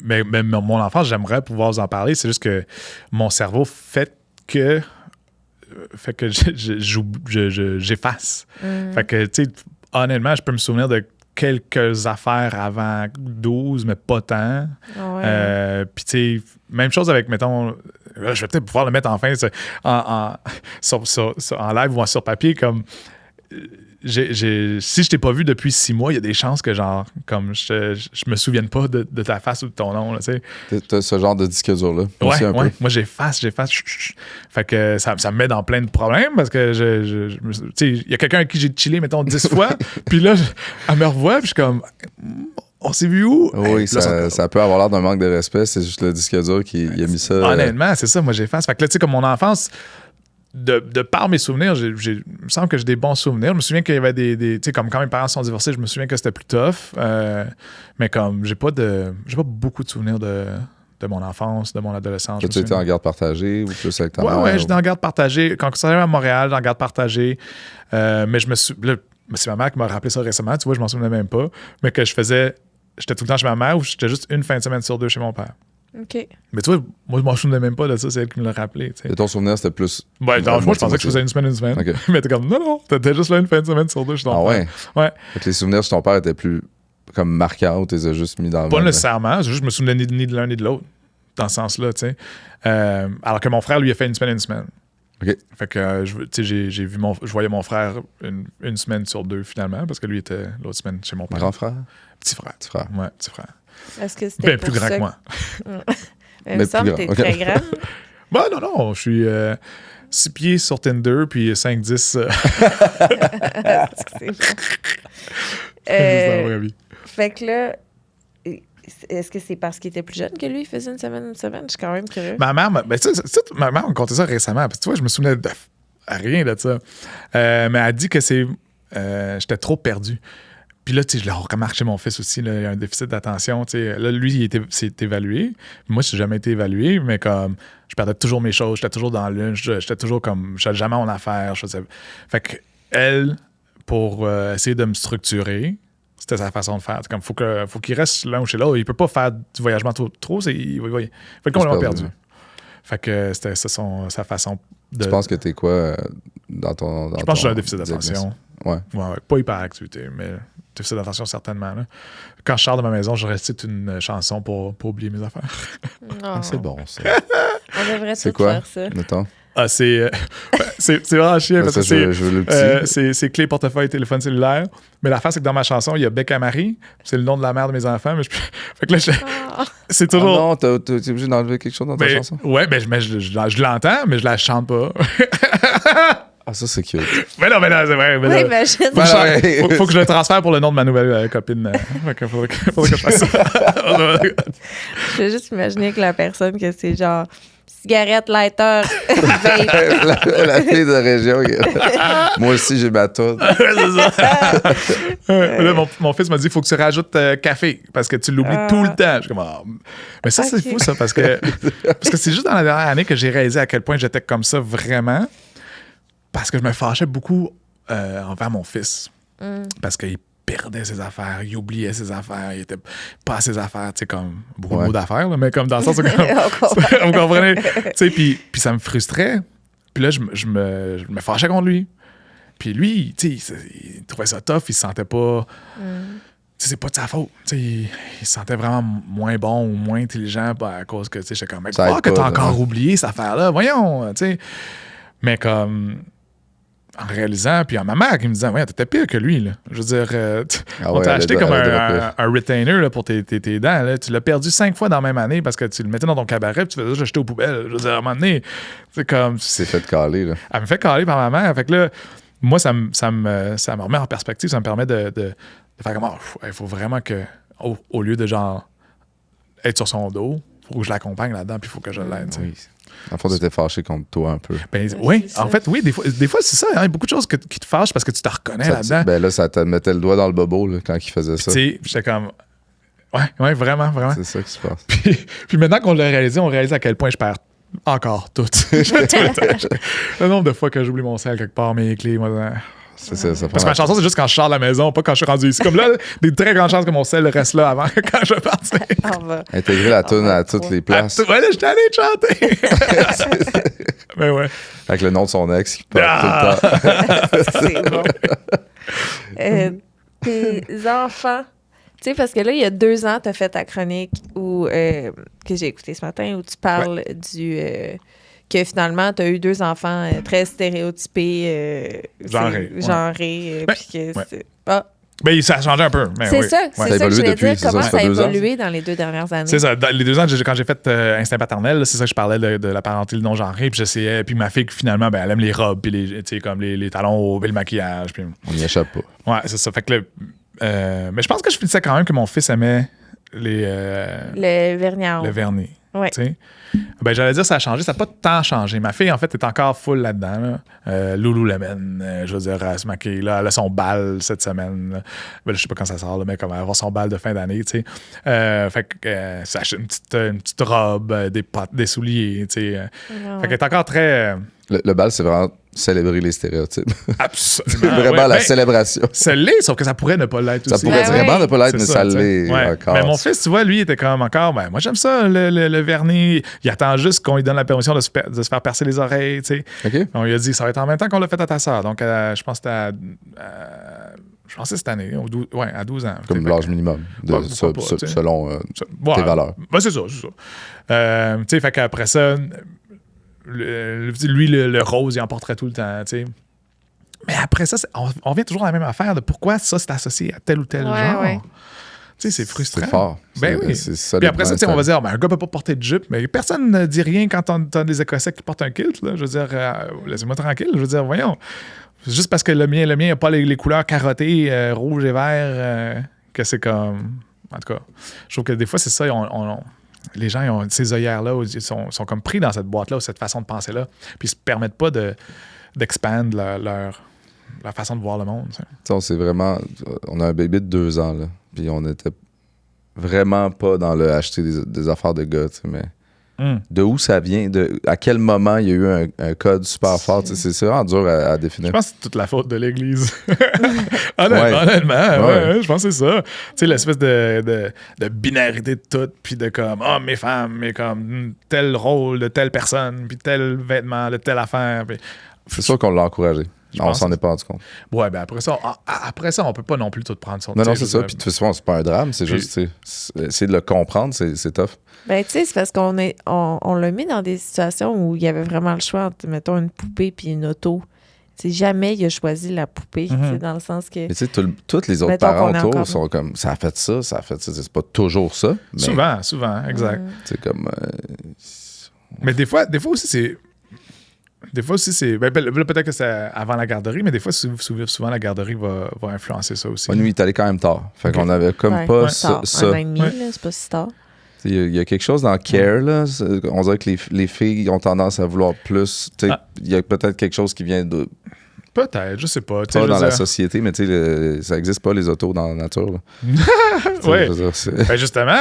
Mais mon enfance, j'aimerais pouvoir vous en parler. C'est juste que mon cerveau fait que j'efface. Fait que, tu sais, honnêtement, je peux me souvenir de quelques affaires avant 12, mais pas tant. Puis, tu sais, même chose avec, mettons, je vais peut-être pouvoir le mettre enfin en live ou sur papier, comme... si je t'ai pas vu depuis 6 mois, il y a des chances que, genre, comme je me souvienne pas de ta face ou de ton nom, tu sais. T'as ce genre de disque dur-là. Ouais. Moi, j'efface. Fait que ça me met dans plein de problèmes parce que tu sais, il y a quelqu'un avec qui j'ai chillé, mettons, 10 fois, puis là, elle me revoit, puis je suis comme... On s'est vu où? Oui, ça peut avoir l'air d'un manque de respect, c'est juste le disque dur qui a mis ça... Honnêtement, c'est ça, moi, j'efface. Fait que là, tu sais, comme mon enfance... De par mes souvenirs, il me semble que j'ai des bons souvenirs. Je me souviens qu'il y avait des tu sais, comme quand mes parents sont divorcés, je me souviens que c'était plus tough. Mais comme, j'ai pas beaucoup de souvenirs de mon enfance, de mon adolescence. As-tu été en garde partagée ou plus avec ta mère? Ouais, j'étais en garde partagée. Quand ça arrive à Montréal, en garde partagée. Mais je me suis... Là, c'est ma mère qui m'a rappelé ça récemment. Tu vois, je m'en souvenais même pas. Mais que j'étais tout le temps chez ma mère ou j'étais juste une fin de semaine sur 2 chez mon père. OK. Mais tu vois, moi, je m'en souvenais même pas de ça, c'est elle qui me l'a rappelé. T'sais. Et ton souvenir, c'était plus. Moi, je pensais que je faisais une semaine. Okay. Mais t'es comme, non, t'étais juste là une fin de semaine sur 2 chez ton père. Ouais. Ouais. Fait que les souvenirs sur ton père étaient plus comme marquants ou tu les as juste mis dans le. Pas nécessairement, c'est juste que je me souvenais ni de l'un ni de l'autre, dans ce sens-là, tu sais. Alors que mon frère, lui, a fait une semaine. OK. Fait que, tu sais, je voyais mon frère une semaine sur 2 finalement, parce que lui était l'autre semaine chez mon père. Grand frère? Petit frère. Ouais, petit frère. Est-ce que c'était plus grand que moi. Il me semble que t'es très grande. Bah non, je suis 6 pieds sur Tinder, puis 5'10". C'est bon. Fait que là, est-ce que c'est parce qu'il était plus jeune que lui, il faisait une semaine? Je suis quand même curieux. Ma mère me contait ça récemment, parce que tu vois, je me souvenais de rien de ça. Mais elle dit que j'étais trop perdu. Puis là, tu sais, je l'ai remarqué chez mon fils aussi, là, il y a un déficit d'attention. Tu sais. Là, lui, c'est évalué. Moi, je n'ai jamais été évalué, mais comme je perdais toujours mes choses, j'étais toujours dans l'une, j'étais toujours comme, je n'avais jamais mon affaire. Fait que elle, pour essayer de me structurer, c'était sa façon de faire. Comme, faut qu'il reste l'un ou chez l'autre. Il peut pas faire du voyagement trop. Il va être complètement perdu. Fait que c'était sa façon de... Tu penses que t'es quoi dans ton... Je pense que j'ai un déficit d'attention. Ouais. Pas hyperactivité, mais déficit d'attention certainement. Là. Quand je sors de ma maison, je récite une chanson pour oublier mes affaires. C'est bon, ça. On devrait tout faire ça. Mettons. C'est vraiment chiant parce que c'est clé, portefeuille, téléphone cellulaire. Mais l'affaire, c'est que dans ma chanson, il y a Bec à Marie. C'est le nom de la mère de mes enfants. Mais fait que là, c'est toujours... non, t'es obligé d'enlever quelque chose dans ta chanson? Ouais, je l'entends, mais je la chante pas. Ah, ça, c'est cute. Mais non, c'est vrai. Oui, imagine. Faut que je le transfère pour le nom de ma nouvelle copine. Faudrait que je fasse ça. Je veux juste imaginer que la personne, que c'est genre cigarette, lighter, vape. la fille de région. Moi aussi, j'ai ma toune. C'est ça. Là, mon fils m'a dit, il faut que tu rajoutes café parce que tu l'oublies tout le temps. Je suis comme, mais ça, c'est fou, ça, parce que c'est juste dans la dernière année que j'ai réalisé à quel point j'étais comme ça vraiment, parce que je me fâchais beaucoup envers mon fils. Parce qu'il perdait ses affaires, il oubliait ses affaires, il était pas à ses affaires, tu sais, comme beaucoup de mots d'affaires, là, mais comme dans le sens où vous comprenez, tu sais, puis ça me frustrait, puis là, je me fâchais contre lui. Puis lui, tu sais, il trouvait ça tough, il se sentait pas... Tu sais, c'est pas de sa faute. Tu sais, il se sentait vraiment moins bon ou moins intelligent à cause que, tu sais, j'étais comme, mec, que t'as encore oublié cette affaire-là, voyons, tu sais. Mais comme... En réalisant, puis ma mère qui me disait, ouais, t'étais pire que lui, là. Je veux dire, on t'a acheté comme un retainer là, pour tes dents. Là. Tu l'as perdu 5 fois dans la même année parce que tu le mettais dans ton cabaret puis tu faisais ça jeter aux poubelles. Je veux dire, à un moment donné, c'est comme. C'est fait caler, là. Elle me fait caler par ma mère. Fait que là, moi, ça me remet en perspective, ça me permet de faire comme, il faut vraiment que, au lieu de genre être sur son dos, il faut que je l'accompagne là-dedans puis il faut que je l'aide. Oui. En fait, t'étais fâché contre toi un peu. Ben, oui, en fait, oui, des fois c'est ça. Il y a beaucoup de choses qui te fâchent parce que tu te reconnais là-dedans. Ben là, ça te mettait le doigt dans le bobo là, quand il faisait ça. Tu sais, j'étais comme... Ouais, vraiment. C'est ça qui se passe. Puis maintenant qu'on l'a réalisé, on réalise à quel point je perds encore tout. Le nombre de fois que j'oublie mon sel quelque part, mes clés, moi... C'est ça Parce que ma chanson, c'est juste quand je sors de la maison, pas quand je suis rendu ici. Comme là, des très grandes chances que mon sel reste là avant quand je vais partir. Intégrer la toune à toutes les places. Ouais, là, j'étais allé chanter. Mais ouais. Avec le nom de son ex qui parle tout le temps. C'est bon. Tes enfants, tu sais, parce que là, il y a 2 ans, tu as fait ta chronique que j'ai écoutée ce matin où tu parles que finalement, tu as eu 2 enfants très stéréotypés, genrés. Puis que c'est... Ben, ça a changé un peu. C'est ça, c'est ça que je voulais dire. Comment ça a évolué dans les 2 dernières années? C'est ça. Dans les 2 ans, quand j'ai fait Instinct paternel, c'est ça que je parlais de la parenté non genrée. Puis j'essayais. Puis ma fille, finalement, ben, elle aime les robes, puis comme les talons hauts, puis le maquillage. Puis... On n'y échappe pas. Ouais, c'est ça. Fait que mais je pense que je finissais quand même que mon fils aimait le vernis à ongles. Le vernis. Ouais. Ben, j'allais dire ça a changé, ça n'a pas tant changé. Ma fille, en fait, est encore full là-dedans. Là. Lululemon, je veux dire, elle se maquille. Là, elle a son bal cette semaine. Ben, je sais pas quand ça sort, là, mais comme elle va avoir son bal de fin d'année. Fait que ça achète une petite robe, des souliers. Fait qu'elle est encore très... Le bal, c'est vraiment célébrer les stéréotypes. Absolument. C'est vraiment la célébration. Ça l'est, sauf que ça pourrait ne pas l'être aussi. Ça pourrait vraiment ne pas l'être, mais ça l'est encore. Mais mon fils, tu vois, lui, il était comme encore, ben, moi, j'aime ça, le vernis. Il attend juste qu'on lui donne la permission de se faire percer les oreilles, tu sais. Okay. On lui a dit, ça va être en même temps qu'on l'a fait à ta sœur. Donc, je pense que c'était je pensais cette année, à 12 ans. Comme l'âge minimum, selon tes valeurs. Ben, c'est ça. Tu sais, fait qu'après ça... Lui, le rose, il en porterait tout le temps, tu sais. Mais après ça, on revient toujours à la même affaire de pourquoi ça, c'est associé à tel ou tel genre. Ouais. Tu sais, c'est frustrant. C'est fort. Ben oui. Puis après ça, on va dire, un gars peut pas porter de jupe, mais personne ne dit rien quand t'as des Écossais qui portent un kilt, là. Je veux dire, laissez-moi tranquille. Je veux dire, voyons. C'est juste parce que le mien n'a pas les couleurs carottées, rouge et vert, que c'est comme... En tout cas, je trouve que des fois, c'est ça, les gens, ils ont ces œillères-là, ils sont comme pris dans cette boîte-là, ou cette façon de penser-là, puis ils se permettent pas d'expandre leur façon de voir le monde. On a un bébé de 2 ans, là, puis on était vraiment pas dans le acheter des affaires de gars, mais de où ça vient, à quel moment il y a eu un code super fort, c'est vraiment dur à définir. Je pense que c'est toute la faute de l'Église. Honnêtement, je pense que c'est ça. Tu sais, l'espèce de binarité de tout, puis de comme, mes femmes, mais comme tel rôle de telle personne, puis tel vêtement de telle affaire. Puis... C'est sûr qu'on l'a encouragé. On s'en est pas rendu compte. Ouais, ben après ça, on peut pas non plus tout prendre son... Non, c'est ça. Puis de toute façon, c'est pas un drame. C'est juste, essayer de le comprendre, c'est tough. Ben, tu sais, c'est parce qu'on l'a mis dans des situations où il y avait vraiment le choix entre, mettons, une poupée puis une auto. T'sais, jamais il a choisi la poupée, dans le sens que... Mais tu sais, tous les autres parents autour sont comme, ça a fait ça. C'est pas toujours ça. Mais... Souvent, exact. C'est comme... Mais des fois aussi, c'est... Des fois aussi, c'est. Ben, peut-être que c'est avant la garderie, mais des fois, souvent la garderie va influencer ça aussi. Nous, il est allé quand même tard. Fait qu'on avait comme pas ça. Un an et demi, là, c'est pas si tard. Il y a quelque chose dans Care, là. On dirait que les filles ont tendance à vouloir plus. Il y a peut-être quelque chose qui vient de. Peut-être, je sais pas. Pas dans la société, mais ça n'existe pas, les autos dans la nature. Oui. Ben justement,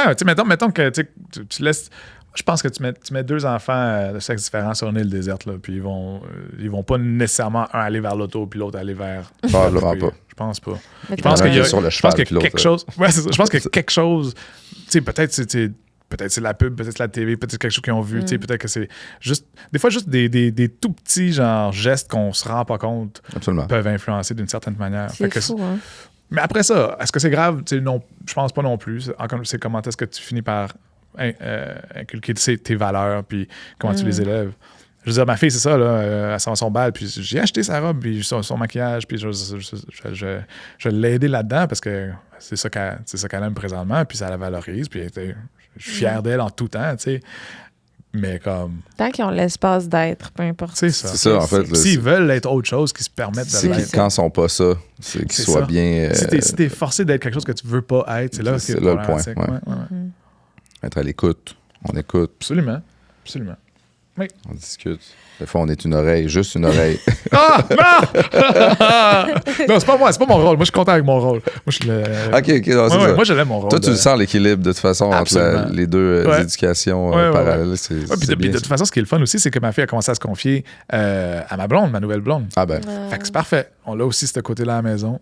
mettons que tu laisses. Je pense que tu mets 2 enfants de sexe différents sur une île déserte, là, puis ils vont pas nécessairement un aller vers l'auto puis l'autre aller vers. Probablement pas. Je pense pas. Je pense qu'il y a quelque chose. Ouais, c'est ça. Je pense qu'il y a quelque chose. Peut-être c'est la pub, peut-être c'est la TV, peut-être quelque chose qu'ils ont vu, peut-être que c'est juste. Des fois, juste des tout petits genre gestes qu'on se rend pas compte peuvent influencer d'une certaine manière. C'est fou, hein? Mais après ça, est-ce que c'est grave? Non, je pense pas non plus. Encore, c'est comment est-ce que tu finis par inculquer tes valeurs puis comment tu les élèves. Je veux dire, ma fille, c'est ça, là, elle s'en va son bal, puis j'ai acheté sa robe, puis son maquillage, puis je vais l'aider là-dedans parce que c'est ça qu'elle aime présentement, puis ça la valorise, puis je suis fier d'elle en tout temps, tu sais. Mais comme. Tant qu'ils ont l'espace d'être, peu importe. C'est ça. C'est ça, en fait. S'ils veulent être autre chose, qu'ils se permettent de l'être. C'est quand ils sont pas ça, c'est qu'ils soient bien. Si t'es forcé d'être quelque chose que tu veux pas être, c'est là le point. Être à l'écoute. On écoute. Absolument. Oui. On discute. Des fois, on est une oreille, juste une oreille. Ah! Non! Non, c'est pas moi, c'est pas mon rôle. Moi, je suis content avec mon rôle. Moi, je suis le. OK, non, c'est ça. Moi, je l'aime mon rôle. Toi, tu le sens l'équilibre, de toute façon, Absolument. entre les deux éducations parallèles. Puis de toute façon, ce qui est le fun aussi, c'est que ma fille a commencé à se confier à ma blonde, ma nouvelle blonde. Ah ben. Fait que c'est parfait. On l'a aussi, ce côté-là à la maison.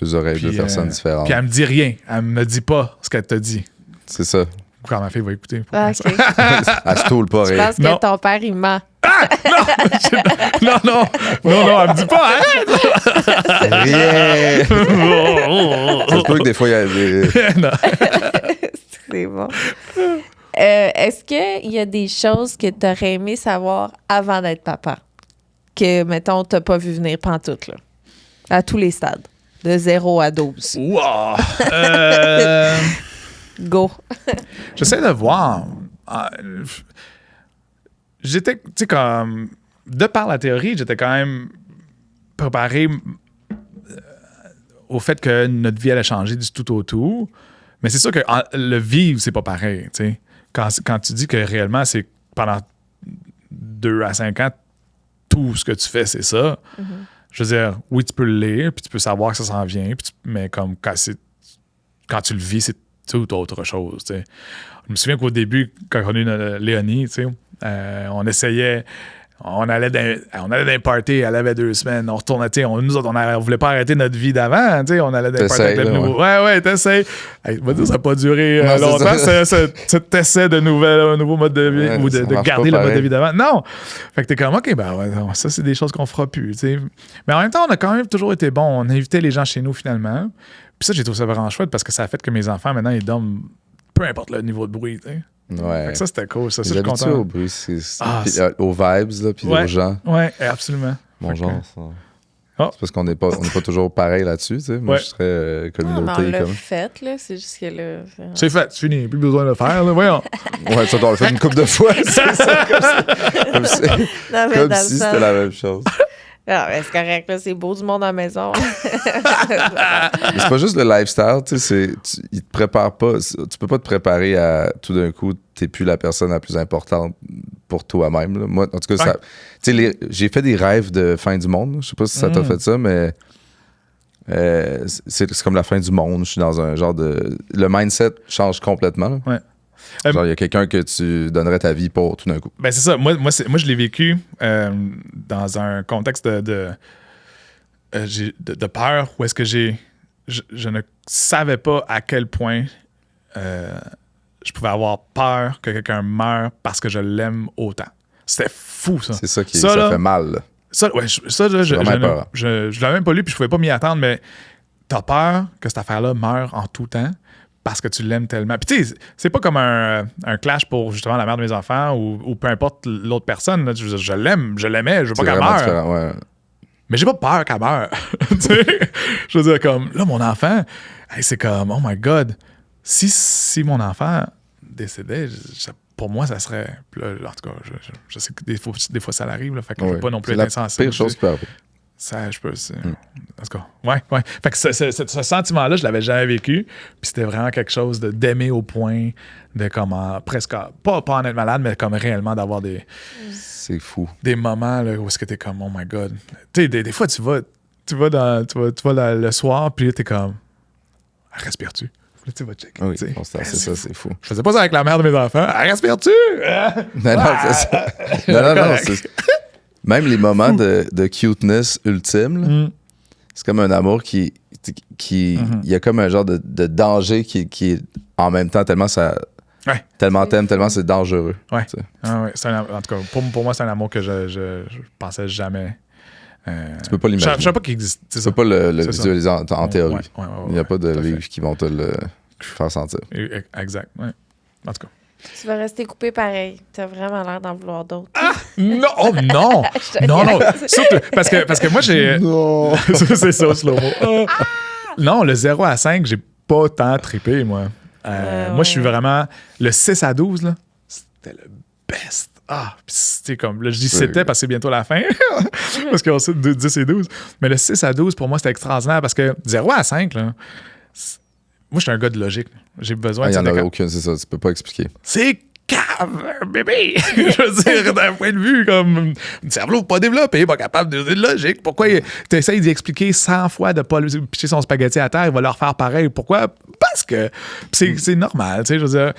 2 oreilles, 2 personnes différentes. Puis elle me dit rien. Elle me dit pas ce qu'elle t'a dit. C'est ça. Quand ma fille va écouter. Ah, OK. Elle se toule pas, Je pense que ton père, il ment. Ah! Non, elle me dit pas, hein? Rien! Ça se peut que des fois, il y a des... Non. C'est bon. Est-ce qu'il y a des choses que tu aurais aimé savoir avant d'être papa? Que, mettons, tu n'as pas vu venir pantoute, là? À tous les stades. De 0 à 12. Wow! Go. J'essaie de voir. J'étais, tu sais, comme. De par la théorie, j'étais quand même préparé au fait que notre vie allait changer du tout au tout. Mais c'est sûr que le vivre, c'est pas pareil, tu sais. Quand tu dis que réellement, c'est pendant 2 à 5 ans, tout ce que tu fais, c'est ça. Mm-hmm. Je veux dire, oui, tu peux le lire, puis tu peux savoir que ça s'en vient, mais comme quand tu le vis, c'est tout autre chose, tu sais. Je me souviens qu'au début, quand on a eu Léonie, tu sais, on allait dans un party, elle avait 2 semaines, on retournait, tu sais, nous autres, on voulait pas arrêter notre vie d'avant, tu sais, on allait dans un party avec le nouveau. Ouais, t'essayes. Hey, ça n'a pas duré longtemps, cet essai de un nouveau mode de vie, ou de garder le mode de vie d'avant. Non! Fait que t'es comme, OK, ça, c'est des choses qu'on fera plus, tu sais. Mais en même temps, on a quand même toujours été bon. On invitait les gens chez nous, finalement. Puis ça, j'ai trouvé ça vraiment chouette parce que ça a fait que mes enfants, maintenant, ils dorment peu importe le niveau de bruit, tu sais. Ouais. Ça, c'était cool. Ça, je suis content. Au bruit, aux vibes, là, puis aux gens. Ouais, absolument. Mon genre, ça. C'est parce qu'on n'est pas toujours pareil là-dessus, tu sais. Moi, je serais communauté. On l'a fait, là. C'est juste que là... C'est fait, c'est fini. Plus besoin de le faire, là. Voyons. Ouais, ça, on l'a fait une couple de fois. C'est ça, comme si c'était la même chose. Ah, c'est correct, là, c'est beau du monde à la maison. Mais c'est pas juste le lifestyle, tu sais, il te prépare pas. Tu peux pas te préparer à tout d'un coup, t'es plus la personne la plus importante pour toi-même. Là. Moi, en tout cas, j'ai fait des rêves de fin du monde. Je sais pas si ça t'a fait ça, mais c'est comme la fin du monde. Je suis dans un genre de. Le mindset change complètement. Là. Ouais. Genre, il y a quelqu'un que tu donnerais ta vie pour tout d'un coup. Ben, c'est ça. Moi, je l'ai vécu dans un contexte de peur où est-ce que je ne savais pas à quel point je pouvais avoir peur que quelqu'un meure parce que je l'aime autant. C'était fou, ça. C'est ça qui ça fait mal. Là. Ça, je l'avais même pas lu puis je pouvais pas m'y attendre, mais t'as peur que cette affaire-là meure en tout temps parce que tu l'aimes tellement. Puis tu sais, c'est pas comme un clash pour justement la mère de mes enfants ou peu importe l'autre personne. Là. Je l'aimais, je veux pas qu'elle meure. Ouais. Mais j'ai pas peur qu'elle meure. Je veux dire, comme, là, mon enfant, c'est comme, oh my God, si mon enfant décédait, pour moi, ça serait. Là, en tout cas, je sais que des fois ça l'arrive, là, fait que je veux pas non plus être insensible. C'est la pire chose qui peut arriver. Ça, je peux. En tout cas, ouais. Fait que ce sentiment-là, je l'avais jamais vécu. Puis c'était vraiment quelque chose d'aimer au point de comment, presque, pas en être malade, mais comme réellement d'avoir des. C'est fou. Des moments là, où est-ce que t'es comme, oh my God. Tu sais, des fois, tu vas le soir, puis là, t'es comme, respires-tu? Là, tu vas checker. Oui, c'est ça, c'est fou. Je faisais pas ça avec la mère de mes enfants. Respires-tu? Non, c'est ça. Non, c'est... Même les moments de cuteness ultime, là, c'est comme un amour qui il y a comme un genre de danger qui est en même temps tellement ça... Ouais. Tellement t'aimes, tellement c'est dangereux. Ouais. Ouais. En tout cas, pour moi, c'est un amour que je pensais jamais. Tu peux pas l'imaginer. Je sais pas qu'il existe. Tu peux pas le visualiser en théorie. Ouais, il n'y a pas de livres qui vont te le faire sentir. Exact. Ouais. En tout cas. Tu vas rester coupé pareil. T'as vraiment l'air d'en vouloir d'autres. Ah! Non! Oh non! Non. Surtout, parce que moi, j'ai... Non! C'est ça, slow-mo. Non, le 0 à 5, j'ai pas tant trippé, moi. Moi, je suis vraiment... Le 6 à 12, là, c'était le best. Puis c'était comme... Là, je dis c'était parce que c'est bientôt la fin. Parce qu'on sait de 10 et 12. Mais le 6 à 12, pour moi, c'était extraordinaire parce que 0 à 5, là... Moi, je suis un gars de logique. J'ai besoin de... Il n'y en a aucune, c'est ça. Tu peux pas expliquer. C'est cave, bébé! Je veux dire, d'un point de vue, comme... Le cerveau pas développé, pas capable de logique. Pourquoi tu essayes d'y expliquer 100 fois de pas lui pitcher son spaghetti à terre, il va leur faire pareil. Pourquoi? Parce que c'est normal, tu sais, je veux dire.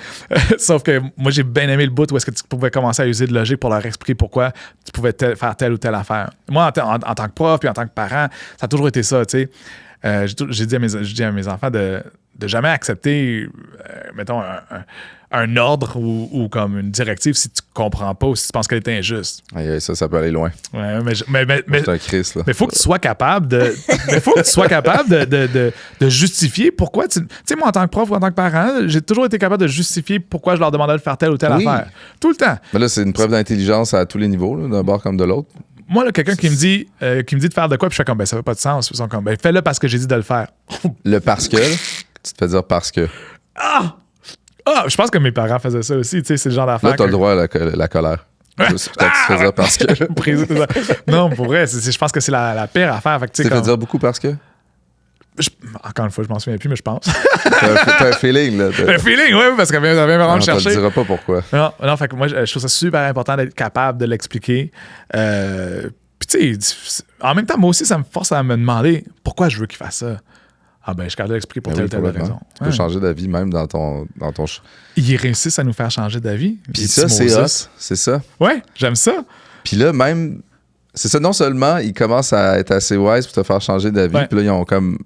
Sauf que moi, j'ai bien aimé le bout où est-ce que tu pouvais commencer à user de logique pour leur expliquer pourquoi tu pouvais faire telle ou telle affaire. Moi, en tant que prof puis en tant que parent, ça a toujours été ça, tu sais. J'ai dit à mes enfants de jamais accepter, mettons, un ordre ou comme une directive si tu comprends pas ou si tu penses qu'elle est injuste. Ça peut aller loin. Ouais, mais c'est un Christ, là. Mais il faut que tu sois capable de justifier pourquoi tu sais, moi, en tant que prof ou en tant que parent, j'ai toujours été capable de justifier pourquoi je leur demandais de faire telle ou telle affaire. Tout le temps. Mais là, c'est une preuve d'intelligence à tous les niveaux, là, d'un bord comme de l'autre. Moi, là, quelqu'un qui me dit de faire de quoi, puis je fais comme, ça fait pas de sens. Ils sont comme, fais-le parce que j'ai dit de le faire. Le parce que, tu te fais dire parce que. Je pense que mes parents faisaient ça aussi, tu sais, c'est le genre d'affaire. Là, t'as le droit à la colère. Tu te fais dire parce que. Non, pour vrai, je pense que c'est la pire affaire. Tu te fais dire beaucoup parce que? Encore une fois, je m'en souviens plus, mais je pense. T'as un feeling, là. Un feeling, oui, parce qu'elle vient vraiment me chercher. On te dira pas pourquoi. Non, fait que moi, je trouve ça super important d'être capable de l'expliquer. Puis, tu sais, en même temps, moi aussi, ça me force à me demander pourquoi je veux qu'il fasse ça. Je suis capable de l'expliquer pour telle ou telle raison. Tu peux changer d'avis même dans ton Ils réussissent à nous faire changer d'avis. Puis ça, c'est hot. C'est ça. Ouais, j'aime ça. Puis là, même... C'est ça, non seulement ils commencent à être assez wise pour te faire changer d'avis, puis là, ils ont comme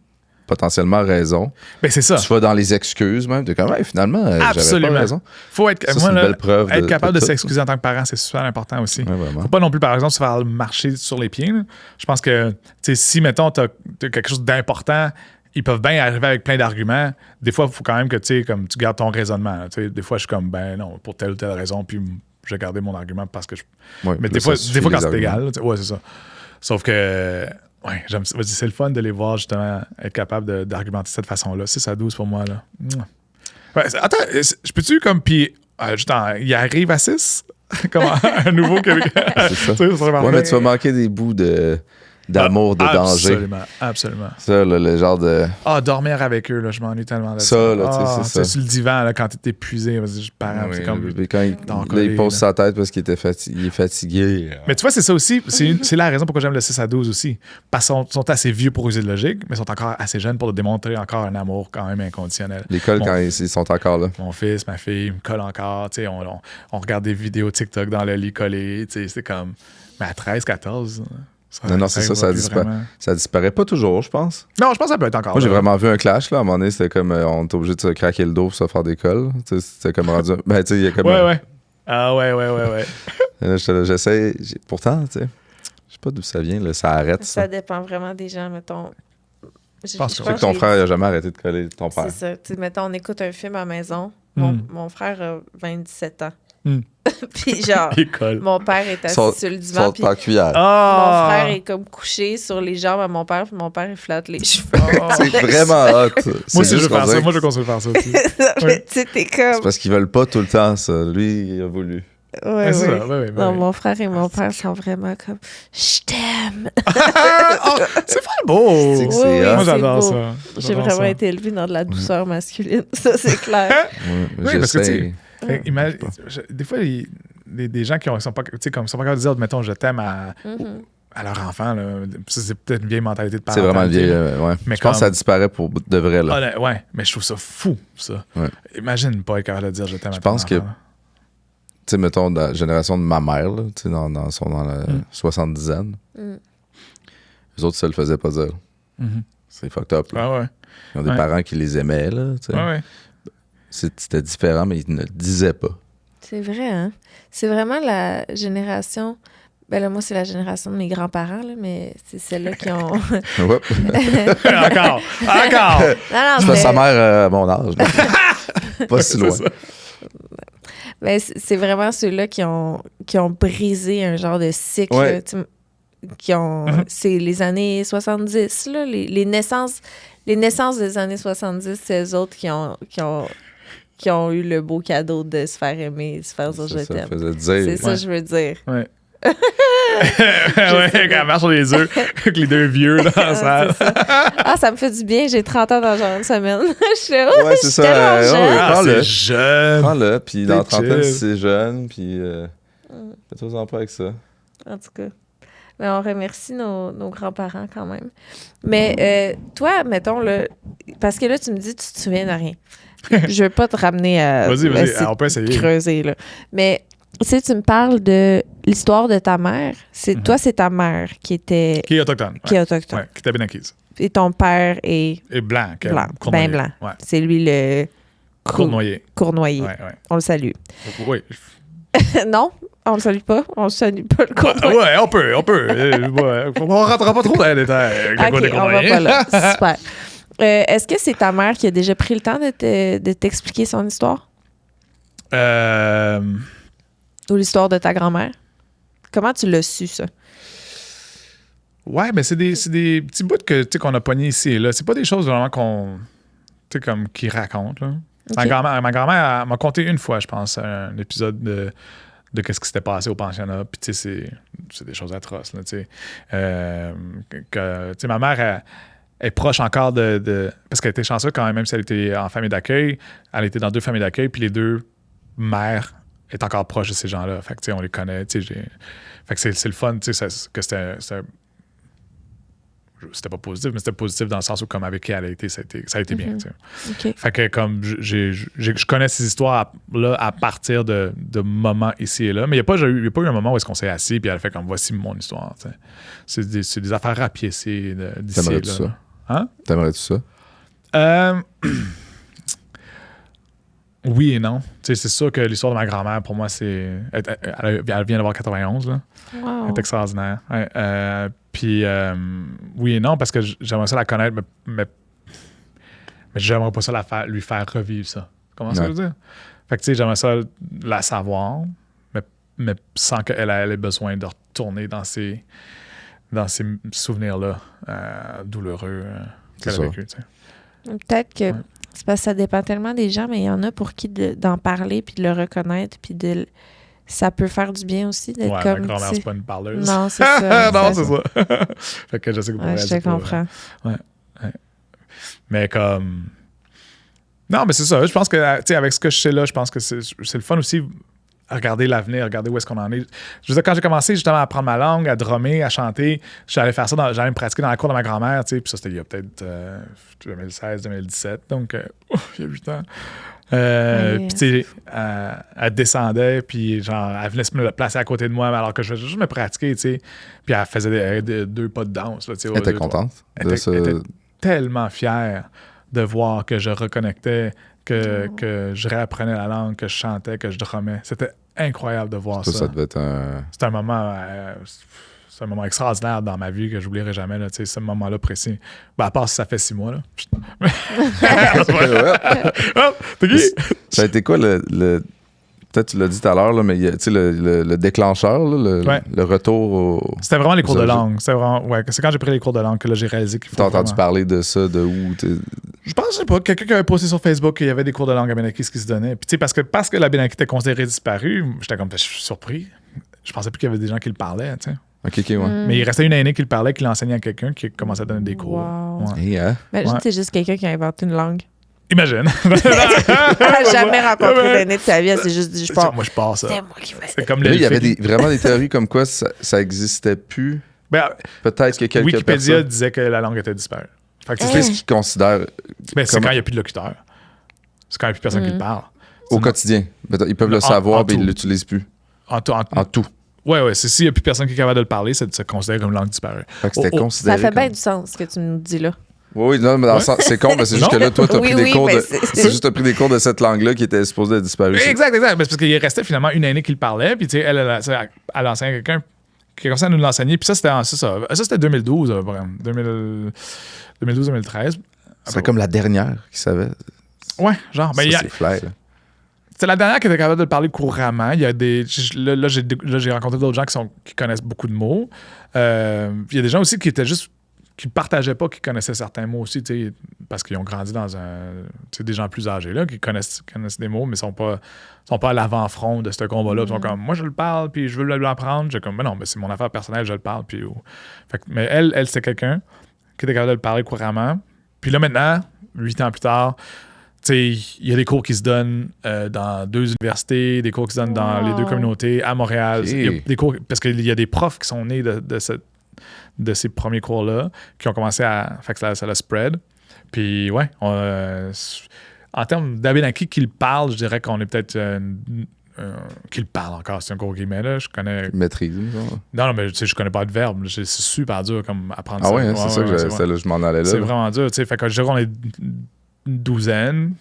potentiellement raison. Ben, c'est ça. Tu vas dans les excuses même. T'es comme, finalement, j'avais pas raison. Faut être, ça, une belle preuve être capable de s'excuser en tant que parent, c'est super important aussi. Ouais, faut pas non plus, par exemple, se faire marcher sur les pieds. Là. Je pense que si, mettons, t'as quelque chose d'important, ils peuvent bien arriver avec plein d'arguments. Des fois, il faut quand même que tu gardes ton raisonnement. Des fois, je suis comme, non, pour telle ou telle raison, puis je vais garder mon argument parce que je... Ouais, mais des fois quand c'est égal, c'est ça. Sauf que... Ouais, c'est le fun de les voir justement être capable d'argumenter de cette façon-là. 6 à 12 pour moi, là. Ouais, attends, je peux-tu comme... Puis, il arrive à 6? Comme un nouveau Québécois. C'est ça. Ouais, mais tu vas manquer des bouts d'amour, de danger. Absolument. Ça, là, le genre de... dormir avec eux, là, je m'ennuie tellement de ça. Ça, là, tu sais, c'est ça. Sur le divan, là, quand t'es épuisé, parents, c'est comme... Quand il pose sa tête parce qu'il est fatigué. Mais tu vois, c'est ça aussi. C'est la raison pourquoi j'aime le 6 à 12 aussi. Parce qu'ils sont assez vieux pour user de logique, mais ils sont encore assez jeunes pour démontrer encore un amour quand même inconditionnel. L'école, quand ils sont encore là. Mon fils, ma fille, ils me collent encore. Tu sais, on regarde des vidéos TikTok dans le lit collé. Tu sais, c'est comme... Mais à 13, 14... Non, c'est ça, ça disparaît pas toujours, je pense. Non, je pense que ça peut être encore. Moi, j'ai vraiment vu un clash, là. À un moment donné, c'était comme, on était obligé de se craquer le dos pour se faire des cols. C'était comme rendu... Ben, tu sais, il y a comme... Ouais. Ah, ouais. J'essaie... Pourtant, tu sais, je sais pas d'où ça vient, là. Ça arrête, ça. Ça dépend vraiment des gens, mettons. Je pense que ton frère n'a jamais arrêté de coller ton père. C'est ça. T'sais, mettons, on écoute un film à la maison. Mon frère a 27 ans. Puis genre, mon père est assis sur le divan. Puis par cuillère. Mon frère est comme couché sur les jambes à mon père. Puis mon père, il flatte les cheveux. C'est vraiment hot. Moi aussi, je veux faire ça. Moi, je conseille faire ça aussi. Tu sais, t'es comme... C'est parce qu'ils veulent pas tout le temps ça. Lui, il a voulu. Ouais. Non, mon frère et mon père sont vraiment comme je t'aime. C'est pas beau. Moi, j'adore ça. J'ai vraiment été élevée dans de la douceur masculine. Ça, c'est clair. Oui, parce que tu sais, des fois, des gens qui sont pas capables de dire, mettons, je t'aime à leur enfant, là. Ça, c'est peut-être une vieille mentalité de parent. C'est vraiment une vieille. Ouais. Mais je pense que ça disparaît pour de vrai. Là. Ouais, mais je trouve ça fou, ça. Ouais. Imagine pas être capable de dire je t'aime à ton enfant. Je pense que. Tu sais, mettons, dans la génération de ma mère, là, tu sais, dans la 70aine, les autres, ça le faisaient pas dire. C'est fucked up. Là. Ah ouais. Ils ont des parents qui les aimaient, là, tu sais. Ouais. C'était différent, mais ils ne le disaient pas. C'est vrai, hein? C'est vraiment la génération... Ben là, moi, c'est la génération de mes grands-parents, là, mais c'est celle-là qui ont... Encore! Non, c'est sa mère à mon âge. Pas si loin. Ben, c'est vraiment ceux-là qui ont brisé un genre de cycle. Ouais. C'est les années 70, là, les naissances des années 70, c'est eux autres qui ont eu le beau cadeau de se faire aimer, de se faire dire je t'aime. C'est ça que je veux dire. Ouais. Ouais, quand elle marche sur les œufs avec les deux vieux dans la salle. Ça me fait du bien, j'ai 30 ans dans genre une semaine. Je suis là, ouais, c'est ça. Prends-le. C'est jeune. Prends-le, puis dans la trentaine, c'est jeune, puis fais-toi pas avec ça. En tout cas. Mais on remercie nos grands-parents quand même. Mais toi, mettons, là, parce que là, tu me dis tu te souviens de rien. Je veux pas te ramener à vas-y, on peut essayer. Creuser, là. Mais tu sais, tu me parles de l'histoire de ta mère. Toi, c'est ta mère qui est autochtone. Qui est autochtone. Ouais, qui est abénaquise. Et ton père est... blanc. Ben blanc. Ouais. C'est lui le... Cournoyer. Ouais. On le salue. Oui. Non, on le salue pas. On le salue pas, le Cournoyer. Ouais, on peut. On rentrera pas trop dans les détails. OK, on va pas là. Super. Est-ce que c'est ta mère qui a déjà pris le temps de t'expliquer son histoire? Ou l'histoire de ta grand-mère? Comment tu l'as su, ça? Ouais, mais c'est des petits bouts qu'on a pognés ici et là. C'est pas des choses vraiment comme qui racontent. Là. Okay. Ma grand-mère m'a conté une fois, je pense, un épisode de qu'est-ce qui s'était passé au pensionnat. Puis, tu sais, c'est des choses atroces. Là, tu sais, ma mère est proche encore de parce qu'elle était chanceuse quand même si elle était en famille d'accueil. Elle était dans 2 familles d'accueil, puis les 2 mères est encore proche de ces gens-là. Fait que, tu sais, on les connaît. Tu sais, fait que c'est le fun, tu sais, que c'était pas positif, mais c'était positif dans le sens où, comme avec qui elle a été, ça a été bien. Tu sais. Okay. Fait que, comme, je connais ces histoires-là à partir de moments ici et là, mais il n'y a pas eu un moment où est-ce qu'on s'est assis et elle a fait comme, voici mon histoire. Tu sais. C'est des affaires rapiécées d'ici et là. T'aimerais-tu ça? Hein? T'aimerais-tu ça? Oui et non. Tu sais, c'est sûr que l'histoire de ma grand-mère, pour moi, elle vient d'avoir 91. Là. Wow. Elle est extraordinaire. Ouais, puis, oui et non, parce que j'aimerais ça la connaître, mais j'aimerais pas ça lui faire revivre ça. Comment ça veut dire? Fait que, tu sais, j'aimerais ça la savoir, mais sans qu'elle ait besoin de retourner dans ces souvenirs-là douloureux qu'elle a vécu. Tu sais. Peut-être que c'est parce que ça dépend tellement des gens, mais il y en a pour qui d'en parler, puis de le reconnaître, puis ça peut faire du bien aussi d'être comme... ma grand-mère, c'est pas une parleuse. Non, c'est ça. Non, c'est ça. Fait que je sais que pour elle, je te comprends. Ouais. Mais comme... Non, mais c'est ça. Je pense que, tu sais, avec ce que je sais là, je pense que c'est le fun aussi à regarder l'avenir, regarder où est-ce qu'on en est. Je veux dire, quand j'ai commencé justement à apprendre ma langue, à drummer, à chanter, j'allais faire ça, j'allais me pratiquer dans la cour de ma grand-mère, tu sais, puis ça, c'était il y a peut-être 2016-2017, donc il y a 8 ans. Puis, tu sais, elle descendait, puis genre, elle venait se placer à côté de moi, alors que je faisais juste me pratiquer, tu sais. Puis elle faisait 2 pas de danse. Là, elle était contente. Elle était tellement fière de voir que je reconnectais, que je réapprenais la langue, que je chantais, que je drummais. C'était incroyable de voir ça. Ça devait être C'était un moment extraordinaire dans ma vie que je n'oublierai jamais, là, ce moment-là précis. Ben, à part si ça fait 6 mois. Là. Ça a été quoi le peut-être tu l'as dit tout à l'heure, là, mais tu sais, le déclencheur, là, le retour au... C'était vraiment les cours de langue. C'est quand j'ai pris les cours de langue que là, j'ai réalisé qu'il faut T'as entendu parler de ça, de où? Je pense pas. Quelqu'un qui avait posté sur Facebook qu'il y avait des cours de langue abénakis qui se donnaient. Puis tu sais, parce que l'abénaki était considéré disparu, j'étais comme, je suis surpris. Je pensais plus qu'il y avait des gens qui le parlaient, tu sais. OK, ouais. Mais il restait une année qui le parlait, qui l'enseignait à quelqu'un qui commençait à donner des cours. Wow. Ouais. Imagine, c'est juste quelqu'un qui a inventé une langue. Imagine. Elle n'a jamais rencontré d'aîné de sa vie, elle s'est juste dit, je pars. Moi, je pars ça. C'est moi qui vais. C'est comme il y avait vraiment des théories comme quoi ça existait plus. Peut-être que quelques Wikipédia personnes... disait que la langue était disparue. C'est ce qu'ils considèrent... C'est quand il n'y a plus de locuteurs. C'est quand il n'y a plus personne qui le parle. Au quotidien. Ils peuvent le savoir, mais ils ne l'utilisent plus. En tout. Oui, c'est s'il n'y a plus personne qui est capable de le parler, c'est considéré comme langue disparue. Ça fait bien du sens ce que tu nous dis là. Oui, non, mais dans le sens, c'est con, mais c'est juste que là, toi, t'as pris des cours c'est juste t'as pris des cours de cette langue-là qui était supposée être disparue. Exact. Mais c'est parce qu'il restait finalement une année qu'il parlait, puis tu sais, elle enseignait quelqu'un qui a commencé à nous l'enseigner, puis ça, c'était 2012, 2012-2013. C'était comme la dernière qui savait. Ouais, genre. Ça, c'est fly, là. C'est la dernière qui était capable de le parler couramment. Il y a là, j'ai rencontré d'autres gens qui connaissent beaucoup de mots. Il y a des gens aussi qui étaient juste qui ne partageaient pas, qui connaissaient certains mots aussi, parce qu'ils ont grandi dans des gens plus âgés là, qui connaissent des mots, mais ne sont pas à l'avant-front de ce combat-là. Ils sont comme, moi, je le parle, puis je veux l'apprendre. J'ai comme, mais non, mais c'est mon affaire personnelle, je le parle. Puis, mais elle, c'est quelqu'un qui était capable de le parler couramment. Puis là, maintenant, 8 ans plus tard, il y a des cours qui se donnent dans 2 universités, des cours qui se donnent dans les 2 communautés, à Montréal. Okay. Il y a des cours, parce qu'il y a des profs qui sont nés de ces premiers cours-là, qui ont commencé à... Fait que ça l'a spread. Puis, ouais, en termes d'abénaki qui le parle, je dirais qu'on est peut-être... qui le parle encore, c'est un gros guillemets, là. Je connais... Maîtrise, Non, mais je connais pas de verbe. C'est super dur comme apprendre ça. Ah ouais, c'est ça que je m'en allais là. C'est vraiment dur, tu sais. Fait que je dirais qu'on est une douzaine.